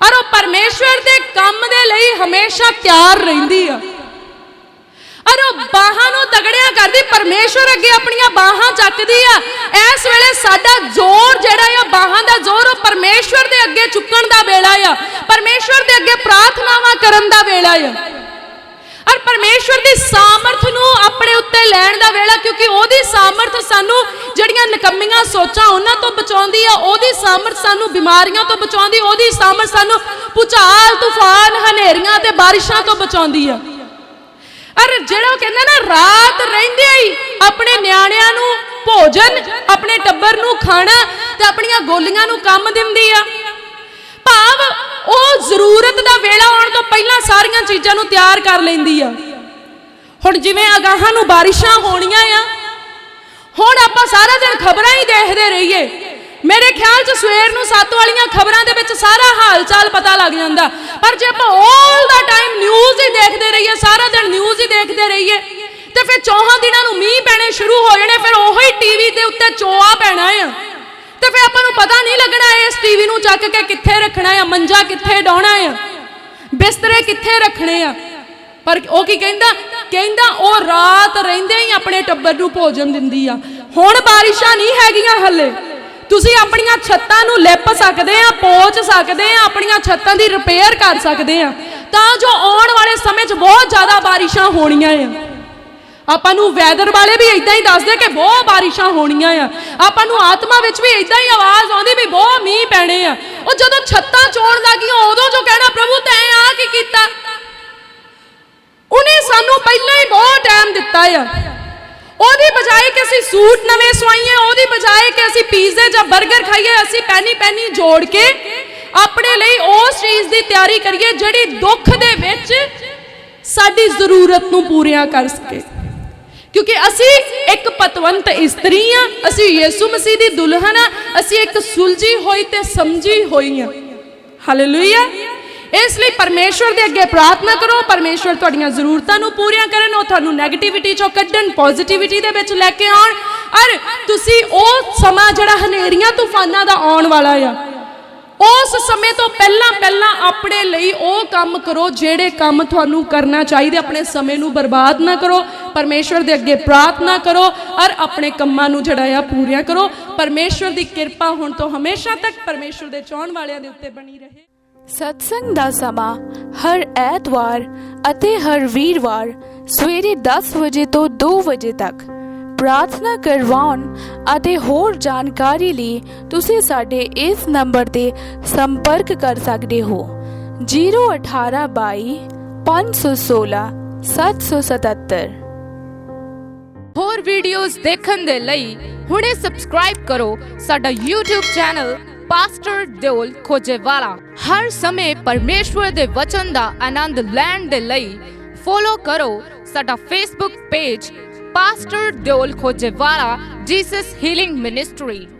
और ਉਹ परमेश्वर दे काम दे लई हमेशा तैयार रहिंदी है और बाहां नूं तगड़ियां करदी, परमेश्वर अगे अपणियां बाहां चकदी आ। इस वेले साडा जोर जिहड़ा आ, बाहां दा जोर, ਉਹ परमेश्वर दे अगे चुकण दा वेला आ, परमेश्वर दे अगे प्रार्थनावां करन दा वेला आ और परमेश्वर दी सामर्थ नूं अपने उत्ते लैण दा वेला, क्योंकि ओहदी सामर्थ सानूं ਜਿਹੜੀਆਂ ਨਕੰਮੀਆਂ ਸੋਚਾਂ ਉਹਨਾਂ ਤੋਂ ਬਚਾਉਂਦੀ ਆ, ਉਹਦੀ ਸਾਮਰਥ ਸਾਨੂੰ ਬਿਮਾਰੀਆਂ ਤੋਂ ਬਚਾਉਂਦੀ, ਉਹਦੀ ਸਾਮਰਥ ਸਾਨੂੰ ਭੁਚਾਲ ਤੂਫਾਨ ਹਨੇਰੀਆਂ ਤੇ ਬਾਰਿਸ਼ਾਂ ਤੋਂ ਬਚਾਉਂਦੀ ਆ। और ਜਿਹੜਾ ਕਹਿੰਦਾ ਨਾ ਰਾਤ ਰਹਿੰਦੇ ਹੀ ਆਪਣੇ ਨਿਆਣਿਆਂ ਨੂੰ ਭੋਜਨ, ਆਪਣੇ ਟੱਬਰ ਨੂੰ ਖਾਣਾ ਤੇ ਆਪਣੀਆਂ ਗੋਲੀਆਂ ਨੂੰ ਕੰਮ ਦਿੰਦੀ ਆ। ਭਾਵ ਉਹ ਜ਼ਰੂਰਤ ਦਾ ਵੇਲਾ ਆਉਣ ਤੋਂ ਪਹਿਲਾਂ ਸਾਰੀਆਂ ਚੀਜ਼ਾਂ ਨੂੰ ਤਿਆਰ ਕਰ ਲੈਂਦੀ ਆ। ਹੁਣ ਜਿਵੇਂ ਅਗਾਹਾਂ ਨੂੰ ਬਾਰਿਸ਼ਾਂ ਹੋਣੀਆਂ ਆ, ਹੁਣ ਆਪਾਂ ਸਾਰਾ ਦਿਨ ਖਬਰਾਂ ਹੀ ਦੇਖਦੇ ਰਹੀਏ, मेरे ख्याल च सवेर नूं 7 वालियां खबरां दे विच सारा हाल चाल पता लग जांदा, पर जे आपां ऑल दा टाइम न्यूज़ ही देखते रहिए, सारा दिन न्यूज़ ही देखते रहिए ते फिर 4 दिनां नूं मींह पैणे शुरू हो जाणे, फिर ओही टीवी दे उत्ते चोआ पैना है ते फिर आपां नूं पता नहीं लगना इस टीवी नूं चक के कित्थे रखना है, मंजा कित्थे डाउणा है, बिस्तरे कित्थे रखने आ। पर ਉਹ ਕੀ ਕਹਿੰਦਾ ਉਹ ਰਾਤ ਰਹਿੰਦੇ ਹੀ ਆਪਣੇ ਟੱਬਰ ਨੂੰ ਭੋਜਨ ਦਿੰਦੀ ਆ। ਹੁਣ ਬਾਰਿਸ਼ਾਂ ਨਹੀਂ ਹੈਗੀਆਂ ਹੱਲੇ, ਤੁਸੀਂ ਆਪਣੀਆਂ ਛੱਤਾਂ ਨੂੰ ਲਿਪ ਸਕਦੇ ਆ, ਪੋਚ ਸਕਦੇ ਆ, ਆਪਣੀਆਂ ਛੱਤਾਂ ਦੀ ਰਿਪੇਅਰ ਕਰ ਸਕਦੇ ਆ, ਤਾਂ ਜੋ ਆਉਣ ਵਾਲੇ ਸਮੇਂ 'ਚ ਬਹੁਤ ਜ਼ਿਆਦਾ ਬਾਰਿਸ਼ਾਂ ਹੋਣੀਆਂ ਆ। ਆਪਾਂ ਨੂੰ ਵੈਦਰ ਵਾਲੇ ਵੀ ਇਦਾਂ ਹੀ ਦੱਸਦੇ ਕਿ ਬਹੁਤ ਬਾਰਿਸ਼ਾਂ ਹੋਣੀਆਂ ਆ, ਆਪਾਂ ਨੂੰ ਆਤਮਾ ਵਿੱਚ ਵੀ ਇਦਾਂ ਹੀ ਆਵਾਜ਼ ਆਉਂਦੀ ਵੀ ਬਹੁਤ ਮੀਂਹ ਪੈਣੇ ਆ। ਉਹ ਜਦੋਂ ਛੱਤਾਂ ਚੋਣ ਲੱਗੀਆਂ ਉਦੋਂ ਜੋ ਕਹਿਣਾ ਪ੍ਰਭੂ ਤੈਂ ਆ ਕੀ ਕੀਤਾ, ਉਹਨੇ ਸਾਨੂੰ ਪਹਿਲਾਂ ਹੀ ਬਹੁਤ ਟਾਈਮ ਦਿੱਤਾ ਆ। ਉਹਦੀ ਬਜਾਏ ਕਿ ਅਸੀਂ ਸੂਟ ਨਵੇਂ ਸਵਾਈਏ, ਉਹਦੀ ਬਜਾਏ ਕਿ ਅਸੀਂ ਪੀਜ਼ੇ ਜਾਂ 버ਗਰ ਖਾਈਏ, ਅਸੀਂ ਪੈਨੀ ਜੋੜ ਕੇ ਆਪਣੇ ਲਈ ਉਸ ਚੀਜ਼ ਦੀ ਤਿਆਰੀ ਕਰੀਏ ਜਿਹੜੀ ਦੁੱਖ ਦੇ ਵਿੱਚ ਸਾਡੀ ਜ਼ਰੂਰਤ ਨੂੰ ਪੂਰੀਆਂ ਕਰ ਸਕੇ, ਕਿਉਂਕਿ ਅਸੀਂ ਇੱਕ ਪਤਵੰਤ ਇਸਤਰੀ ਆ, ਅਸੀਂ ਯਿਸੂ ਮਸੀਹ ਦੀ ਦੁਲਹਨ ਆ, ਅਸੀਂ ਇੱਕ ਸੁਲਝੀ ਹੋਈ ਤੇ ਸਮਝੀ ਹੋਈ ਆ। ਹਾਲੇਲੂਇਆ। इसलिए परमेश्वर के अगे प्रार्थना करो, परमेश्वर तुहाड़ियां ज़रूरतां नूं पूरियां करन, ਉਹ ਤੁਹਾਨੂੰ ਨੈਗੇਟਿविटी चों कड्डण, पॉजिटिविटी दे विच लैके आउण और तुसीं ਉਹ ਸਮਾਂ ਜਿਹੜਾ ਹਨੇਰੀਆਂ ਤੂਫਾਨਾਂ ਦਾ ਆਉਣ ਵਾਲਾ ਆ, ਉਸ ਸਮੇਂ ਤੋਂ ਪਹਿਲਾਂ ਆਪਣੇ ਲਈ ਉਹ ਕੰਮ ਕਰੋ ਜਿਹੜੇ ਕੰਮ ਤੁਹਾਨੂੰ ਕਰਨਾ ਚਾਹੀਦੇ। ਆਪਣੇ ਸਮੇਂ ਨੂੰ ਬਰਬਾਦ ਨਾ ਕਰੋ, परमेश्वर ਦੇ ਅੱਗੇ प्रार्थना करो और अपने ਕੰਮਾਂ ਨੂੰ ਜਿਹੜਾ ਆ ਪੂਰੀਆਂ ਕਰੋ। परमेश्वर ਦੀ ਕਿਰਪਾ ਹੁਣ ਤੋਂ ਹਮੇਸ਼ਾ ਤੱਕ परमेश्वर ਦੇ ਚਾਹਣ ਵਾਲਿਆਂ ਦੇ ਉੱਤੇ ਬਣੀ ਰਹੇ। सत्संग ਦਾ ਸਮਾਂ ਹਰ ਐਤਵਾਰ ਅਤੇ ਹਰ ਵੀਰਵਾਰ ਸਵੇਰੇ 10 ਵਜੇ ਤੋਂ 2 ਵਜੇ ਤੱਕ। ਪ੍ਰਾਰਥਨਾ ਕਰਵਾਉਣ ਅਤੇ ਹੋਰ ਜਾਣਕਾਰੀ ਲਈ ਤੁਸੀਂ ਸਾਡੇ ਇਸ ਨੰਬਰ ਤੇ ਸੰਪਰਕ ਕਰ ਸਕਦੇ ਹੋ 018 22 516 777। ਹੋਰ ਵੀਡੀਓਜ਼ ਦੇਖਣ ਦੇ ਲਈ ਹੁਣੇ ਸਬਸਕ੍ਰਾਈਬ ਕਰੋ ਸਾਡਾ YouTube ਚੈਨਲ ਪਾਸਟਰ ਦਿਓਲ ਖੋਜੇਵਾਲਾ। ਹਰ ਸਮੇਂ ਪਰਮੇਸ਼ਵਰ ਦੇ ਵਚਨ ਦਾ ਆਨੰਦ ਲੈਣ ਦੇ ਲਈ ਫੋਲੋ ਕਰੋ ਸਾਡਾ Facebook page pastor Deol Khojewala Jesus healing ministry.